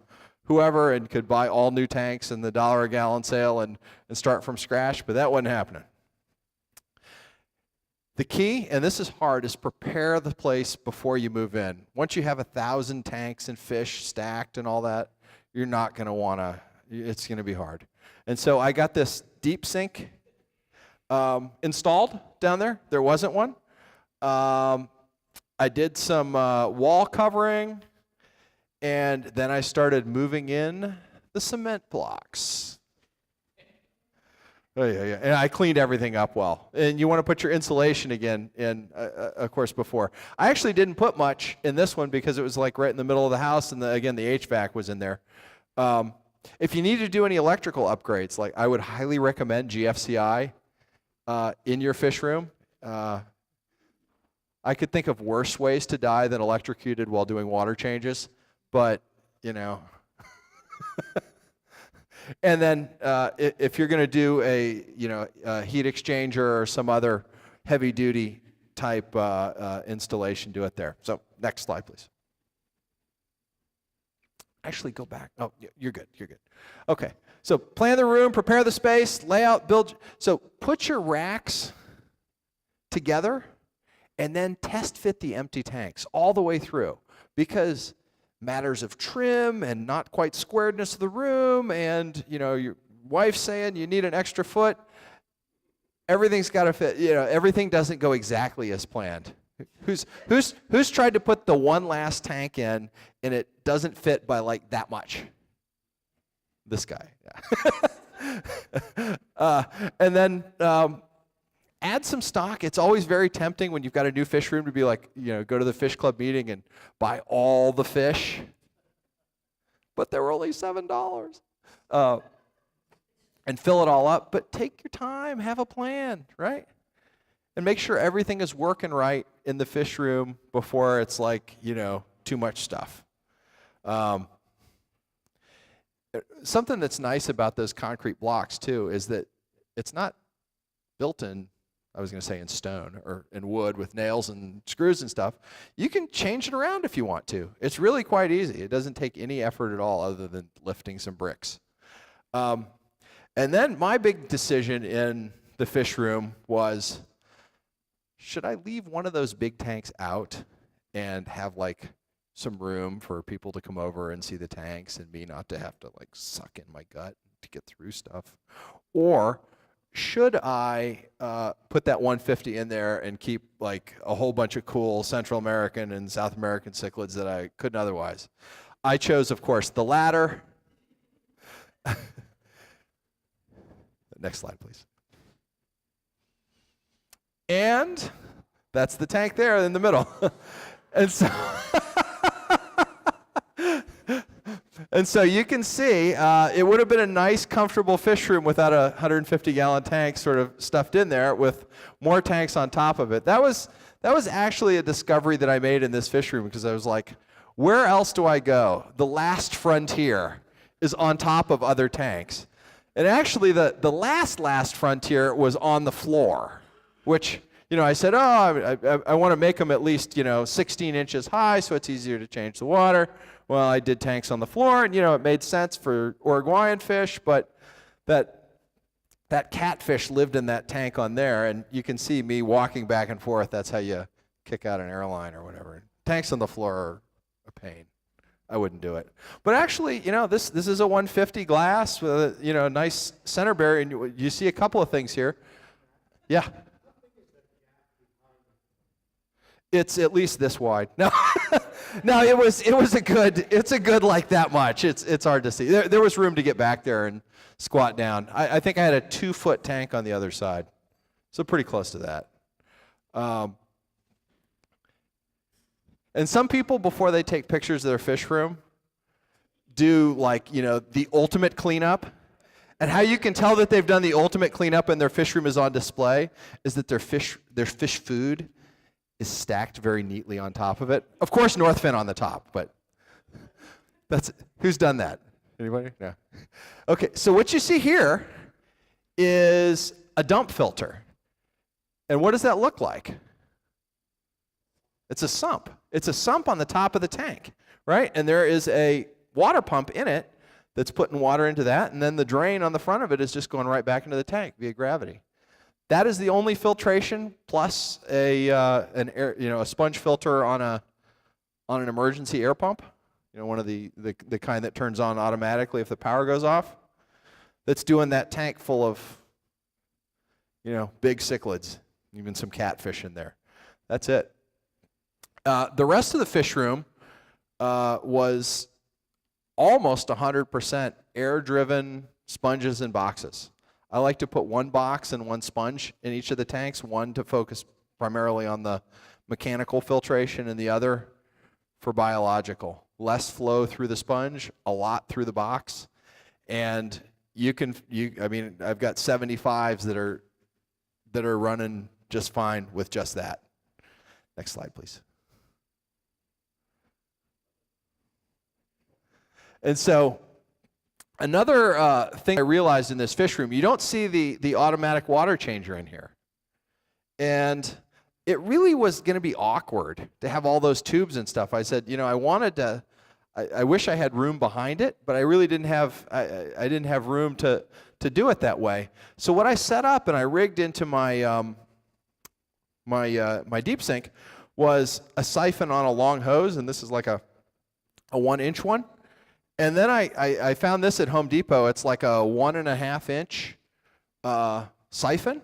whoever and could buy all new tanks in the $1 a gallon sale and start from scratch, but that wasn't happening. The key, and this is hard, is prepare the place before you move in. Once you have 1,000 tanks and fish stacked and all that, you're not going to want to, it's going to be hard. And so I got this deep sink installed down there. There wasn't one. I did some wall covering, and then I started moving in the cement blocks. Oh, yeah. And I cleaned everything up well. And you want to put your insulation again in, of course, before. I actually didn't put much in this one because it was like right in the middle of the house, and again, the HVAC was in there. If you need to do any electrical upgrades, like I would highly recommend GFCI in your fish room. I could think of worse ways to die than electrocuted while doing water changes, but, And then if you're going to do a heat exchanger or some other heavy-duty type installation, do it there. So next slide, please. Actually, go back. Oh, you're good. You're good. Okay. So plan the room, prepare the space, lay out, build. So put your racks together and then test fit the empty tanks all the way through, because matters of trim and not quite squaredness of the room, and your wife saying you need an extra foot, everything's got to fit. Everything doesn't go exactly as planned. Who's tried to put the one last tank in and it doesn't fit by like that much? This guy. Yeah. And then add some stock. It's always very tempting when you've got a new fish room to be like, go to the fish club meeting and buy all the fish. But they were only $7. And fill it all up. But take your time, have a plan, right? And make sure everything is working right in the fish room before it's like, too much stuff. Something that's nice about those concrete blocks, too, is that it's not built in, I was going to say in stone or in wood with nails and screws and stuff. You can change it around if you want to. It's really quite easy. It doesn't take any effort at all other than lifting some bricks. And then my big decision in the fish room was, should I leave one of those big tanks out and have like some room for people to come over and see the tanks and me not to have to like suck in my gut to get through stuff? Or should I put that 150 in there and keep like a whole bunch of cool Central American and South American cichlids that I couldn't otherwise? I chose, of course, the latter. Next slide, please. And that's the tank there in the middle. And so and so you can see it would have been a nice, comfortable fish room without a 150-gallon tank sort of stuffed in there with more tanks on top of it. That was actually a discovery that I made in this fish room, because I was like, where else do I go? The last frontier is on top of other tanks. And actually the last frontier was on the floor, which, I said, I want to make them at least, 16 inches high so it's easier to change the water. Well, I did tanks on the floor, and, it made sense for Uruguayan fish, but that catfish lived in that tank on there, and you can see me walking back and forth. That's how you kick out an airline or whatever. Tanks on the floor are a pain. I wouldn't do it. But actually, this is a 150 glass with a, nice center barrier, and you see a couple of things here. Yeah. It's at least this wide. No, no, it's a good like that much. It's hard to see. There was room to get back there and squat down. I think I had a 2-foot tank on the other side, so pretty close to that. And some people, before they take pictures of their fish room, do like, the ultimate cleanup. And how you can tell that they've done the ultimate cleanup and their fish room is on display is that their fish food is stacked very neatly on top of it. Of course, Northfin on the top, but who's done that? Anybody? No. Okay, so what you see here is a dump filter. And what does that look like? It's a sump. It's a sump on the top of the tank, right? And there is a water pump in it that's putting water into that, and then the drain on the front of it is just going right back into the tank via gravity. That is the only filtration plus a sponge filter on an emergency air pump. One of the kind that turns on automatically if the power goes off. That's doing that tank full of big cichlids, even some catfish in there. That's it. The rest of the fish room was almost 100% air-driven sponges and boxes. I like to put one box and one sponge in each of the tanks, one to focus primarily on the mechanical filtration and the other for biological. Less flow through the sponge, a lot through the box. And I've got 75s that are running just fine with just that. Next slide, please. And so another thing I realized in this fish room, you don't see the automatic water changer in here. And it really was going to be awkward to have all those tubes and stuff. I said, I wish I had room behind it, but I really didn't have, I didn't have room to do it that way. So what I set up and I rigged into my my deep sink was a siphon on a long hose, and this is like a 1-inch one. And then I found this at Home Depot. It's like a 1.5 inch siphon.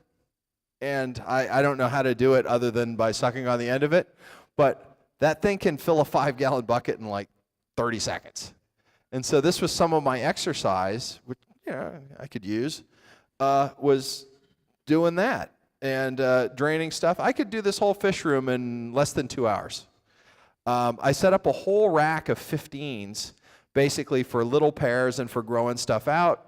And I don't know how to do it other than by sucking on the end of it. But that thing can fill a 5-gallon bucket in like 30 seconds. And so this was some of my exercise, which I could use, was doing that and draining stuff. I could do this whole fish room in less than 2 hours. I set up a whole rack of 15s, basically for little pairs and for growing stuff out.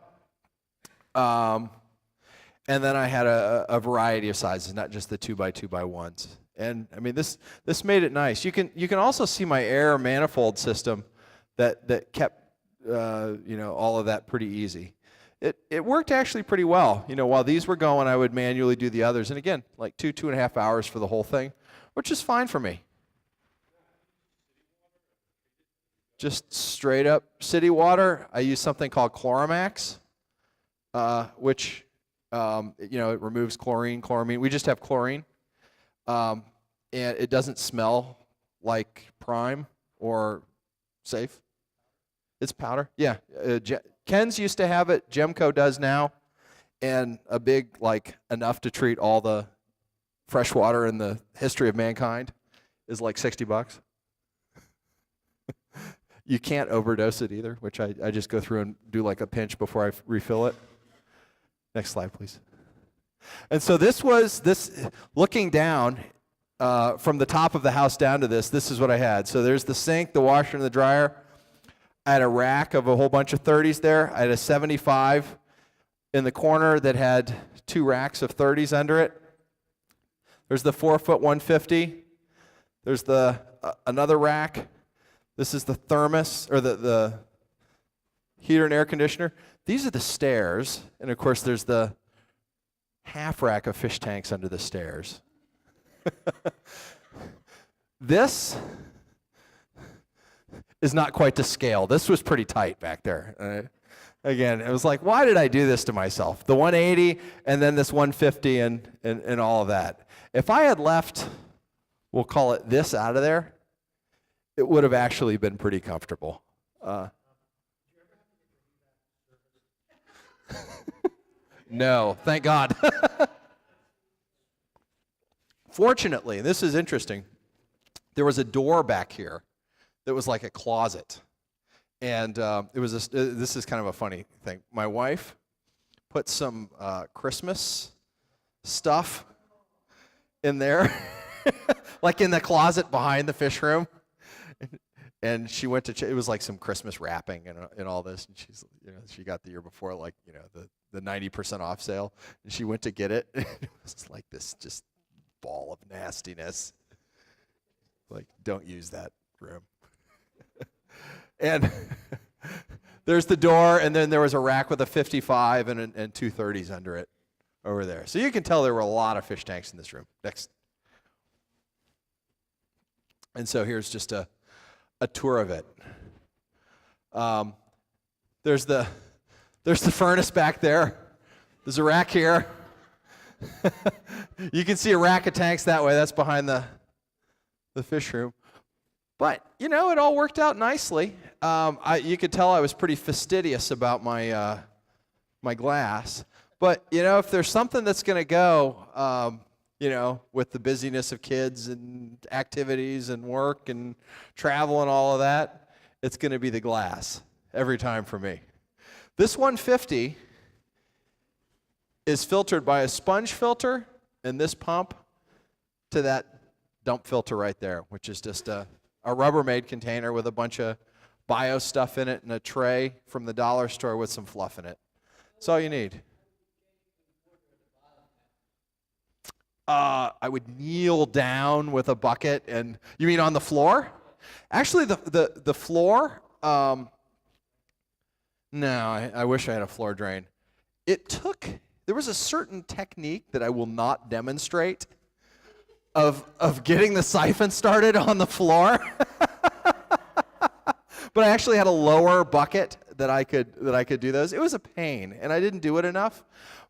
And then I had a variety of sizes, not just the 2x2x1s. And I mean, this made it nice. You can also see my air manifold system that kept all of that pretty easy. It worked actually pretty well. While these were going, I would manually do the others. And again, like 2.5 hours for the whole thing, which is fine for me. Just straight up city water. I use something called Chloramax, which it removes chlorine, chloramine. We just have chlorine, and it doesn't smell like Prime or Safe. It's powder. Yeah, Ken's used to have it. Gemco does now, and a big enough to treat all the fresh water in the history of mankind is like $60. You can't overdose it either, which I just go through and do like a pinch before I refill it. Next slide, please. And so this looking down from the top of the house down to this is what I had. So there's the sink, the washer, and the dryer. I had a rack of a whole bunch of 30s there. I had a 75 in the corner that had 2 racks of 30s under it. There's the 4-foot 150. There's another rack. This is the thermos, or the heater and air conditioner. These are the stairs, and of course there's the half rack of fish tanks under the stairs. This is not quite to scale. This was pretty tight back there. Again, it was like, why did I do this to myself? The 180 and then this 150 and all of that. If I had left, we'll call it this out of there, it would have actually been pretty comfortable. No, thank God. Fortunately, this is interesting, there was a door back here that was like a closet. And it was this is kind of a funny thing. My wife put some Christmas stuff in there, like in the closet behind the fish room. And she went to, it was like some Christmas wrapping and all this. And she's, she got the year before, like, the 90% off sale. And she went to get it. And it was like this just ball of nastiness. Like, don't use that room. And there's the door, and then there was a rack with a 55 and two 30s under it over there. So you can tell there were a lot of fish tanks in this room. Next. And so here's just a tour of it. There's the furnace back there. There's a rack here. You can see a rack of tanks that way. That's behind the fish room. But it all worked out nicely. You could tell I was pretty fastidious about my my glass. But if there's something that's going to go, with the busyness of kids and activities and work and travel and all of that, it's going to be the glass every time for me. This 150 is filtered by a sponge filter and this pump to that dump filter right there, which is just a Rubbermaid container with a bunch of bio stuff in it and a tray from the dollar store with some fluff in it. That's all you need. I would kneel down with a bucket, and you mean on the floor? Actually, the floor. No, I wish I had a floor drain. There was a certain technique that I will not demonstrate of getting the siphon started on the floor. But I actually had a lower bucket that I could do those. It was a pain, and I didn't do it enough.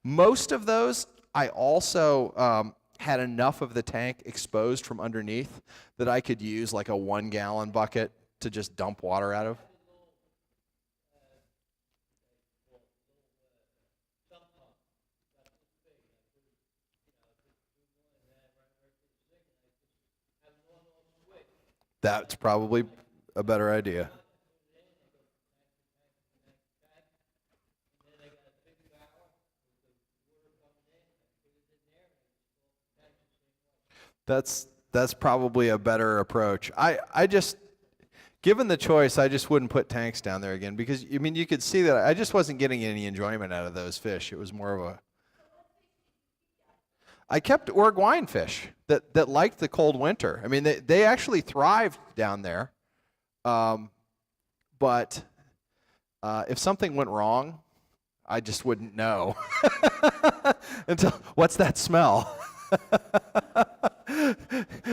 Most of those, I also had enough of the tank exposed from underneath that I could use like a 1-gallon bucket to just dump water out of. That's probably a better idea. That's probably a better approach. I just, given the choice, I just wouldn't put tanks down there again because, you could see that I just wasn't getting any enjoyment out of those fish. It was more of I kept Uruguayan fish that liked the cold winter. They actually thrived down there. But if something went wrong, I just wouldn't know. What's that smell?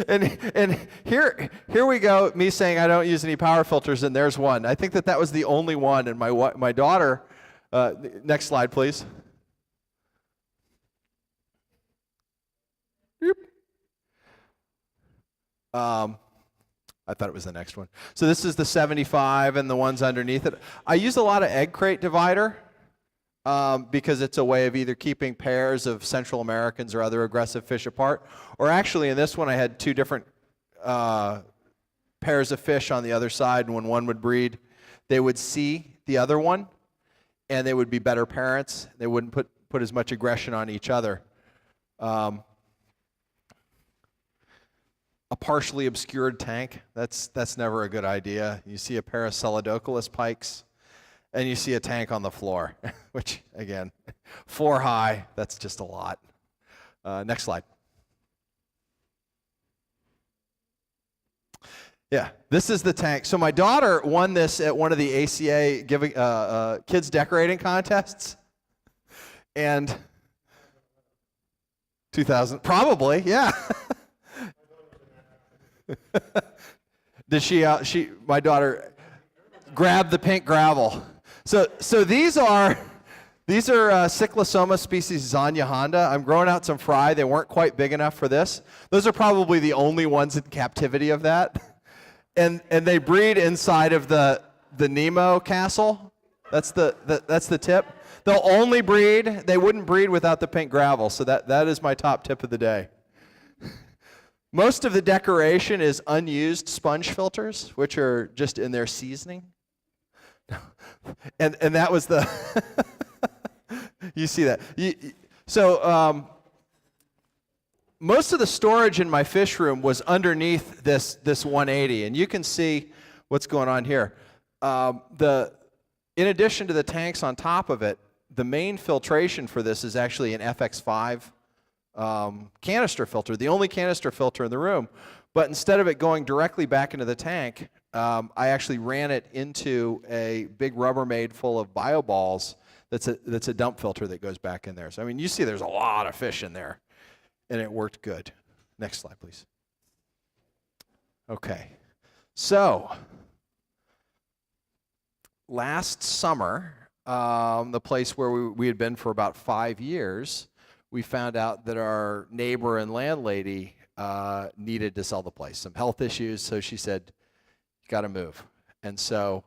and here we go, me saying I don't use any power filters, and there's one. I think that was the only one, and my daughter, next slide, please. I thought it was the next one. So this is the 75 and the ones underneath it. I use a lot of egg crate divider because it's a way of either keeping pairs of Central Americans or other aggressive fish apart. Or actually in this one I had two different pairs of fish on the other side, and when one would breed, they would see the other one and they would be better parents. They wouldn't put as much aggression on each other. A partially obscured tank, that's never a good idea. You see a pair of Celidoculus pikes, and you see a tank on the floor, which, again, 4 high, that's just a lot. Next slide. Yeah, this is the tank. So my daughter won this at one of the ACA kids decorating contests, and 2000, probably, yeah. Did my daughter grabbed the pink gravel. So these are Cyclosoma species Zanya honda. I'm growing out some fry. They weren't quite big enough for this. Those are probably the only ones in captivity of that. And they breed inside of the Nemo castle. That's the tip. They'll only breed. They wouldn't breed without the pink gravel. So that is my top tip of the day. Most of the decoration is unused sponge filters, which are just in their seasoning. And that was the, you see that. So most of the storage in my fish room was underneath this 180. And you can see what's going on here. In addition to the tanks on top of it, the main filtration for this is actually an FX5 canister filter, the only canister filter in the room. But instead of it going directly back into the tank, I actually ran it into a big Rubbermaid full of bio balls. That's a dump filter that goes back in there. So I mean, you see, there's a lot of fish in there, and it worked good. Next slide, please. Okay, so last summer, the place where we had been for about 5 years, we found out that our neighbor and landlady needed to sell the place. Some health issues, so she said, "You got to move." And so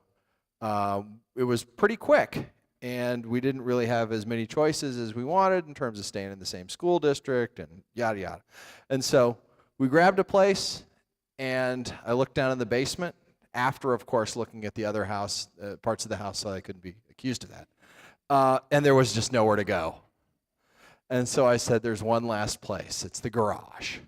it was pretty quick, and we didn't really have as many choices as we wanted in terms of staying in the same school district and yada yada. And so we grabbed a place, and I looked down in the basement. After, of course, looking at the other house, parts of the house, so I couldn't be accused of that. And there was just nowhere to go. And so I said, there's one last place. It's the garage.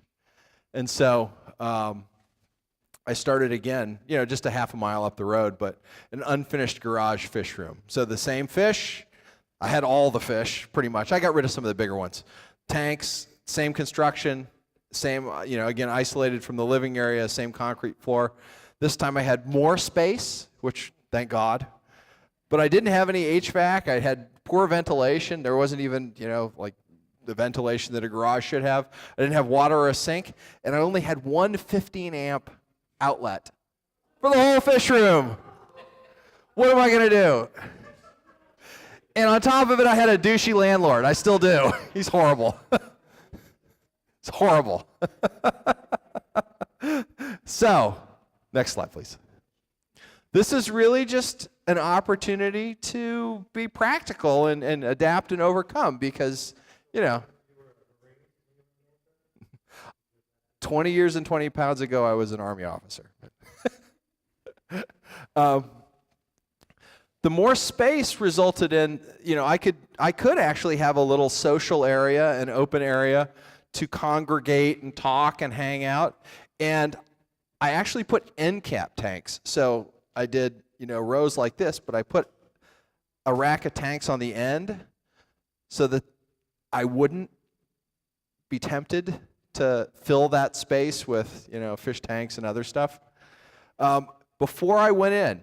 And so I started again, just a half a mile up the road, but an unfinished garage fish room. So the same fish. I had all the fish, pretty much. I got rid of some of the bigger ones. Tanks, same construction, same, again, isolated from the living area, same concrete floor. This time I had more space, which, thank God. But I didn't have any HVAC. I had poor ventilation. There wasn't even, like the ventilation that a garage should have. I didn't have water or a sink. And I only had one 15-amp outlet for the whole fish room. What am I going to do? And on top of it, I had a douchey landlord. I still do. He's horrible. It's horrible. So, next slide, please. This is really just an opportunity to be practical and adapt and overcome because, 20 years and 20 pounds ago, I was an Army officer. The more space resulted in, I could actually have a little social area, an open area to congregate and talk and hang out. And I actually put end cap tanks. So I did, rows like this, but I put a rack of tanks on the end so that I wouldn't be tempted to fill that space with, fish tanks and other stuff. Before I went in,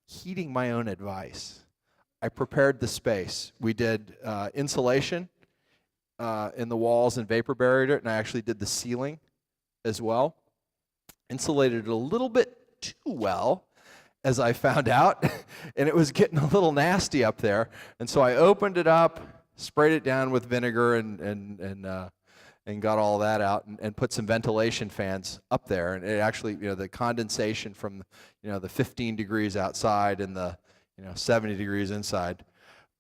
heeding my own advice, I prepared the space. We did insulation in the walls and vapor barrier it, and I actually did the ceiling as well. Insulated it a little bit too well, as I found out, and it was getting a little nasty up there. And so I opened it up, sprayed it down with vinegar, and got all that out, and put some ventilation fans up there. And it actually, the condensation from, the 15 degrees outside and the, 70 degrees inside.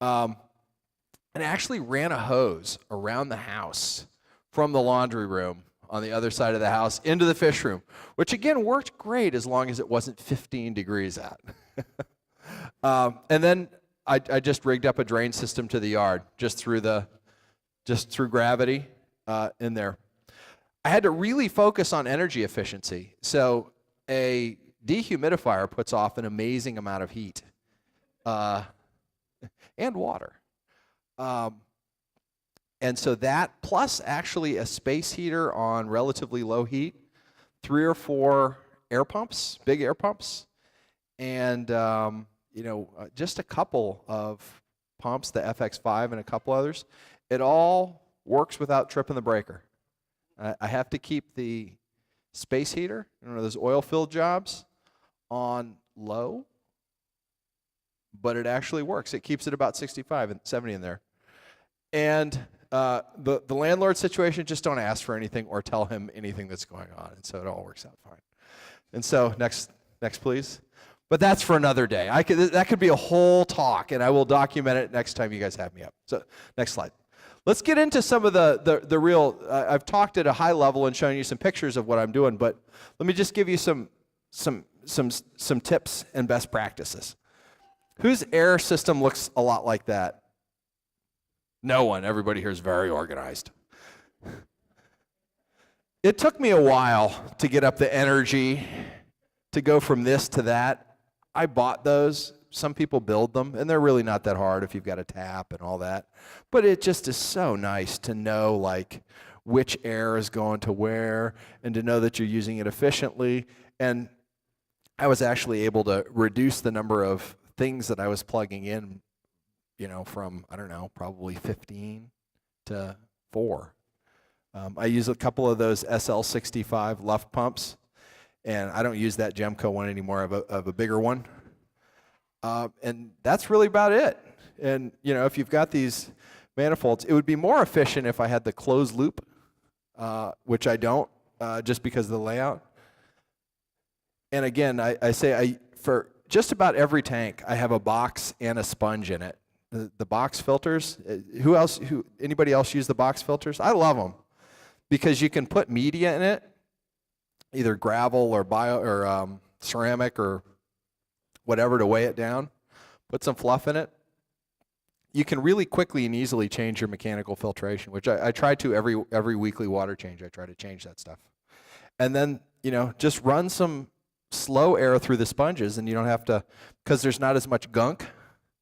And I actually ran a hose around the house from the laundry room on the other side of the house into the fish room, which again worked great as long as it wasn't 15 degrees out. And then I just rigged up a drain system to the yard just through gravity in there. I had to really focus on energy efficiency. So a dehumidifier puts off an amazing amount of heat and water. And so that, plus actually a space heater on relatively low heat, 3 or 4 air pumps, big air pumps, and just a couple of pumps, the FX5 and a couple others. It all works without tripping the breaker. I have to keep the space heater, those oil-filled jobs, on low, but it actually works. It keeps it about 65 and 70 in there. And the landlord situation, just don't ask for anything or tell him anything that's going on, and so it all works out fine. And so next please. But that's for another day. That could be a whole talk, and I will document it next time you guys have me up. So next slide. Let's get into some of the real. I've talked at a high level and shown you some pictures of what I'm doing, but let me just give you some tips and best practices. Whose air system looks a lot like that? No one. Everybody here is very organized. It took me a while to get up the energy to go from this to that. I bought those. Some people build them, and they're really not that hard if you've got a tap and all that. But it just is so nice to know like which air is going to where, and to know that you're using it efficiently. And I was actually able to reduce the number of things that I was plugging in, from, I don't know, probably 15 to 4. I use a couple of those SL65 luft pumps, and I don't use that Gemco one anymore. I have a bigger one. And that's really about it. And, if you've got these manifolds, it would be more efficient if I had the closed loop, which I don't, just because of the layout. And again, I say for just about every tank, I have a box and a sponge in it. The box filters, anybody else use the box filters? I love them because you can put media in it, either gravel or ceramic or whatever to weigh it down. Put some fluff in it. You can really quickly and easily change your mechanical filtration, which I try to every weekly water change. I try to change that stuff. And then, just run some slow air through the sponges, and you don't have to, because there's not as much gunk,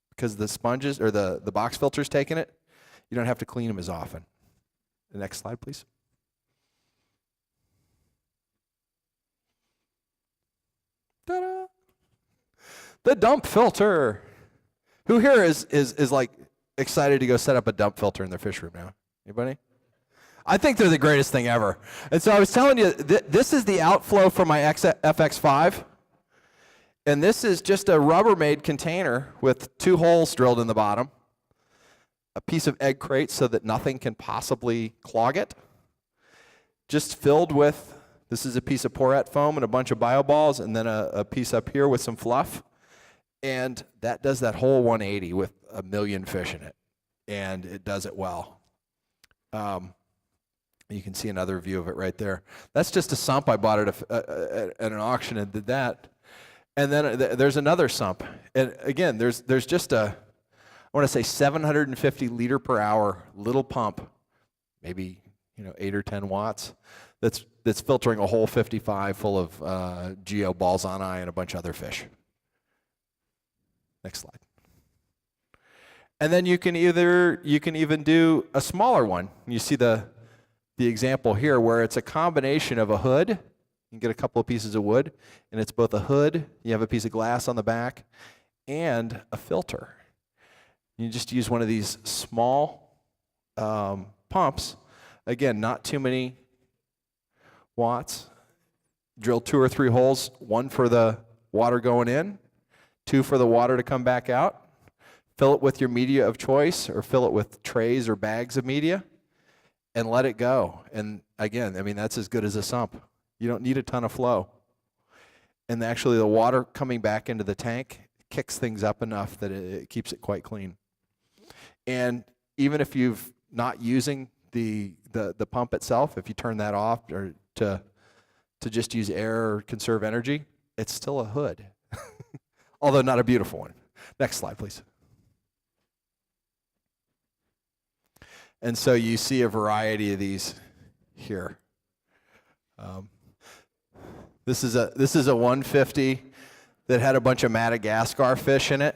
because the sponges or the box filter's taking it, you don't have to clean them as often. The next slide, please. Ta-da! The dump filter. Who here is like excited to go set up a dump filter in their fish room now? Anybody? I think they're the greatest thing ever. And so I was telling you, this is the outflow from my FX5. And this is just a Rubbermaid container with 2 holes drilled in the bottom, a piece of egg crate so that nothing can possibly clog it, just filled with, this is a piece of porette foam and a bunch of bio balls, and then a piece up here with some fluff. And that does that whole 180 with 1 million fish in it. And it does it well. You can see another view of it right there. That's just a sump I bought at an auction and did that. And then there's another sump. And again, there's just I want to say 750 liter per hour little pump, maybe 8 or 10 watts, that's filtering a whole 55 full of geo balzani and a bunch of other fish. Next slide. And then you can even do a smaller one. You see the example here where it's a combination of a hood. You can get a couple of pieces of wood, and it's both a hood, you have a piece of glass on the back, and a filter. You just use one of these small pumps. Again, not too many watts. Drill 2 or 3 holes, 1 for the water going in, 2 for the water to come back out. Fill it with your media of choice, or fill it with trays or bags of media, and let it go. And again, that's as good as a sump. You don't need a ton of flow. And actually the water coming back into the tank kicks things up enough that it keeps it quite clean. And even if you're not using the pump itself, if you turn that off or to just use air or conserve energy, it's still a hood. Although not a beautiful one. Next slide, please. And so you see a variety of these here. This is a 150 that had a bunch of Madagascar fish in it,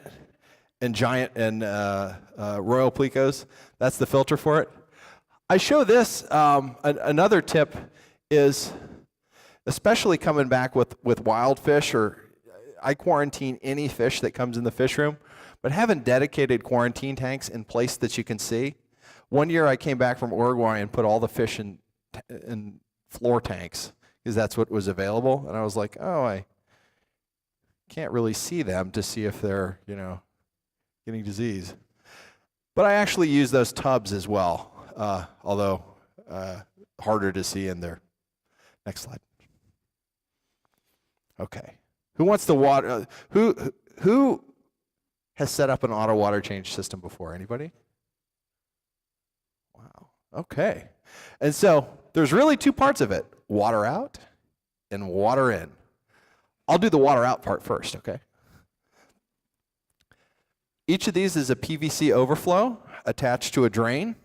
and giant and royal plecos. That's the filter for it. I show this. Another tip is, especially coming back with wild fish, or I quarantine any fish that comes in the fish room, but having dedicated quarantine tanks in place that you can see. One year I came back from Uruguay and put all the fish in floor tanks because that's what was available, and I was like, oh, I can't really see them to see if they're getting disease. But I actually use those tubs as well, although harder to see in there. Next slide. Okay. Who wants the water? Who has set up an auto water change system before? Anybody? Wow. Okay. And so there's really 2 parts of it: water out and water in. I'll do the water out part first, okay? Each of these is a PVC overflow attached to a drain,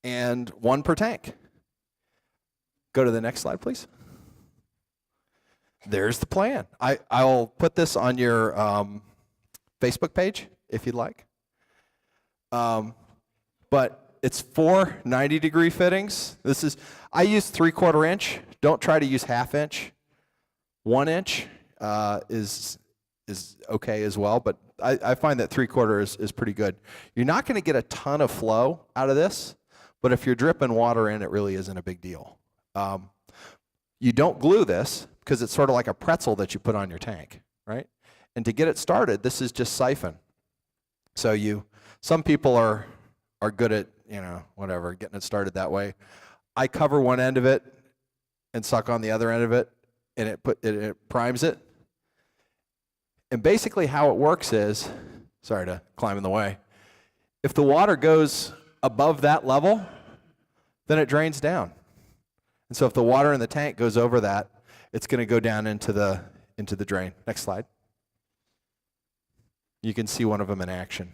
and 1 per tank. Go to the next slide, please. there's the plan. I'll put this on your Facebook page if you'd like. But it's 4 90-degree fittings. I use 3/4 inch. Don't try to use 1/2 inch. 1 inch is okay as well, but I find that 3/4 is pretty good. You're not going to get a ton of flow out of this, but if you're dripping water in, it really isn't a big deal. You don't glue this because it's sort of like a pretzel that you put on your tank, right? And to get it started, this is just siphon. So some people are good at, whatever, getting it started that way. I cover one end of it and suck on the other end of it, and it primes it. And basically how it works is, sorry to climb in the way, if the water goes above that level, then it drains down. And so if the water in the tank goes over that, it's going to go down into the drain. Next slide. You can see one of them in action.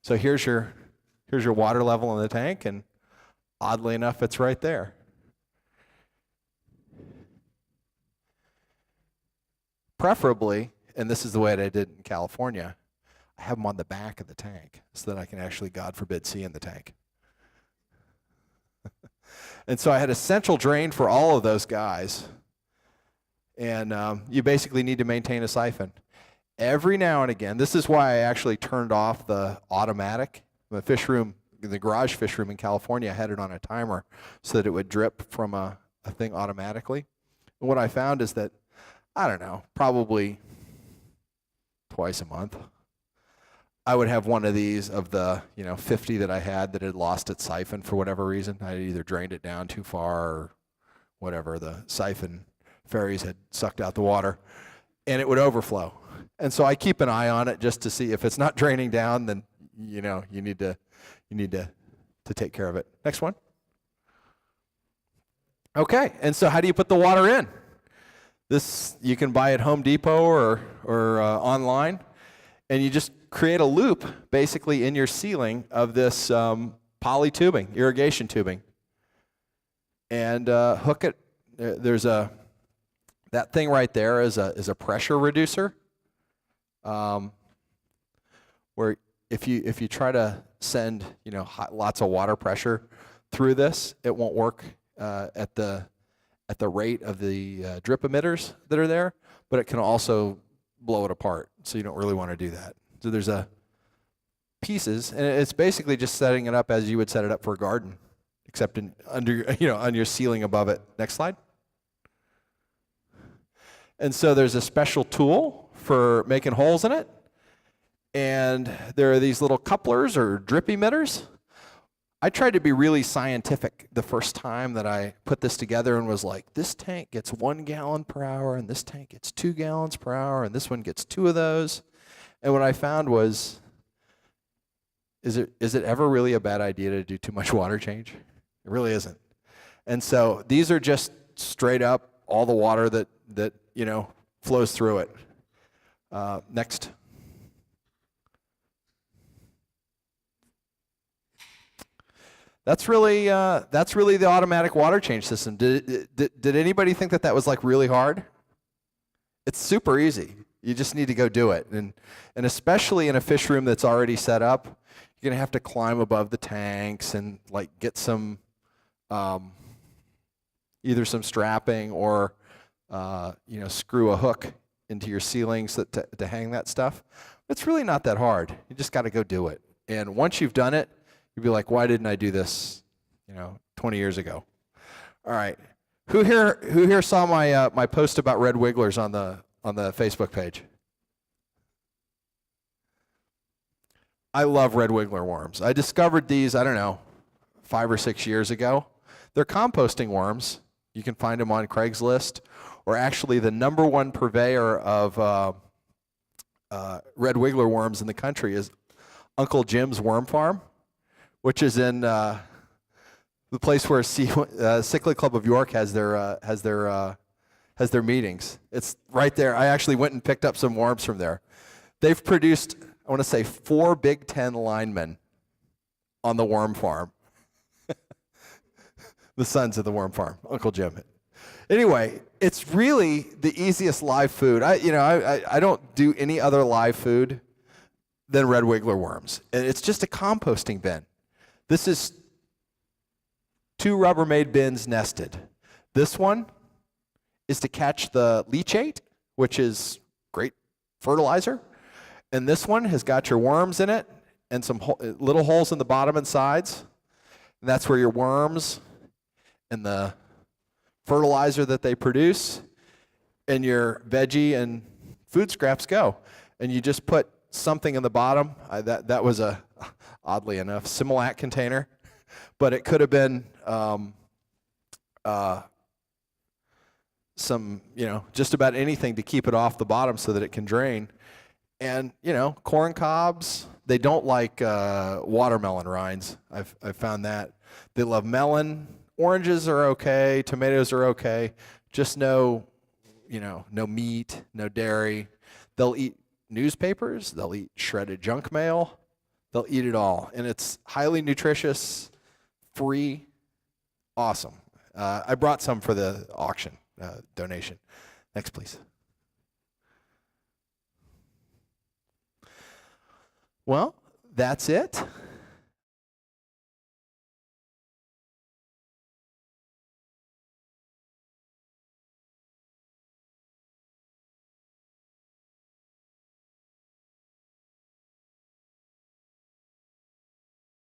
So here's your water level in the tank, and oddly enough, it's right there. Preferably, and this is the way that I did in California, I have them on the back of the tank so that I can actually, God forbid, see in the tank. And so I had a central drain for all of those guys. And you basically need to maintain a siphon. Every now and again, this is why I actually turned off the automatic. The garage fish room in California, I had it on a timer so that it would drip from a thing automatically. And what I found is that, I don't know, probably twice a month, I would have one of these of the 50 that I had that had lost its siphon for whatever reason. I had either drained it down too far or whatever. The siphon fairies had sucked out the water, and it would overflow. And so I keep an eye on it just to see if it's not draining down, then you need to take care of it. Next one. Okay, and so how do you put the water in? This you can buy at Home Depot or online, and you just create a loop basically in your ceiling of this poly tubing, irrigation tubing, and hook it. There's that thing right there is a pressure reducer, where if you try to send lots of water pressure through this, it won't work at the rate of the drip emitters that are there, but it can also blow it apart. So you don't really want to do that. So there's pieces, and it's basically just setting it up as you would set it up for a garden, except on your ceiling above it. Next slide. And so there's a special tool for making holes in it, and there are these little couplers or drip emitters. I tried to be really scientific the first time that I put this together and was like, this tank gets 1 gallon per hour, and this tank gets 2 gallons per hour, and this one gets 2 of those. And what I found was, is it ever really a bad idea to do too much water change? It really isn't. And so these are just straight up all the water that flows through it. Next. That's really the automatic water change system. Did anybody think that was like really hard? It's super easy. You just need to go do it. And especially in a fish room that's already set up, you're going to have to climb above the tanks and like get some either some strapping or screw a hook into your ceilings to hang that stuff. It's really not that hard. You just got to go do it. And once you've done it, you'll be like, why didn't I do this 20 years ago? All right. Who here saw my post about red wigglers on the Facebook page? I love red wiggler worms. I discovered these, 5 or 6 years ago. They're composting worms. You can find them on Craigslist, or actually the #1 purveyor of red wiggler worms in the country is Uncle Jim's Worm Farm, which is in the place where Cyclic Club of York has their meetings. It's right there. I actually went and picked up some worms from there. They've produced, I want to say, 4 Big Ten linemen on the worm farm. The sons of the worm farm, Uncle Jim. Anyway, it's really the easiest live food. I don't do any other live food than red wiggler worms. And it's just a composting bin. This is 2 Rubbermaid bins nested. This one is to catch the leachate, which is great fertilizer. And this one has got your worms in it and some little holes in the bottom and sides. And that's where your worms and the fertilizer that they produce and your veggie and food scraps go. And you just put something in the bottom. That was a, oddly enough, Similac container. But it could have been some, just about anything to keep it off the bottom so that it can drain. And, corn cobs, they don't like watermelon rinds. I've found that. They love melon. Oranges are okay. Tomatoes are okay. Just no meat, no dairy. They'll eat newspapers. They'll eat shredded junk mail. They'll eat it all. And it's highly nutritious, free, awesome. I brought some for the auction donation. Next, please. Well, that's it.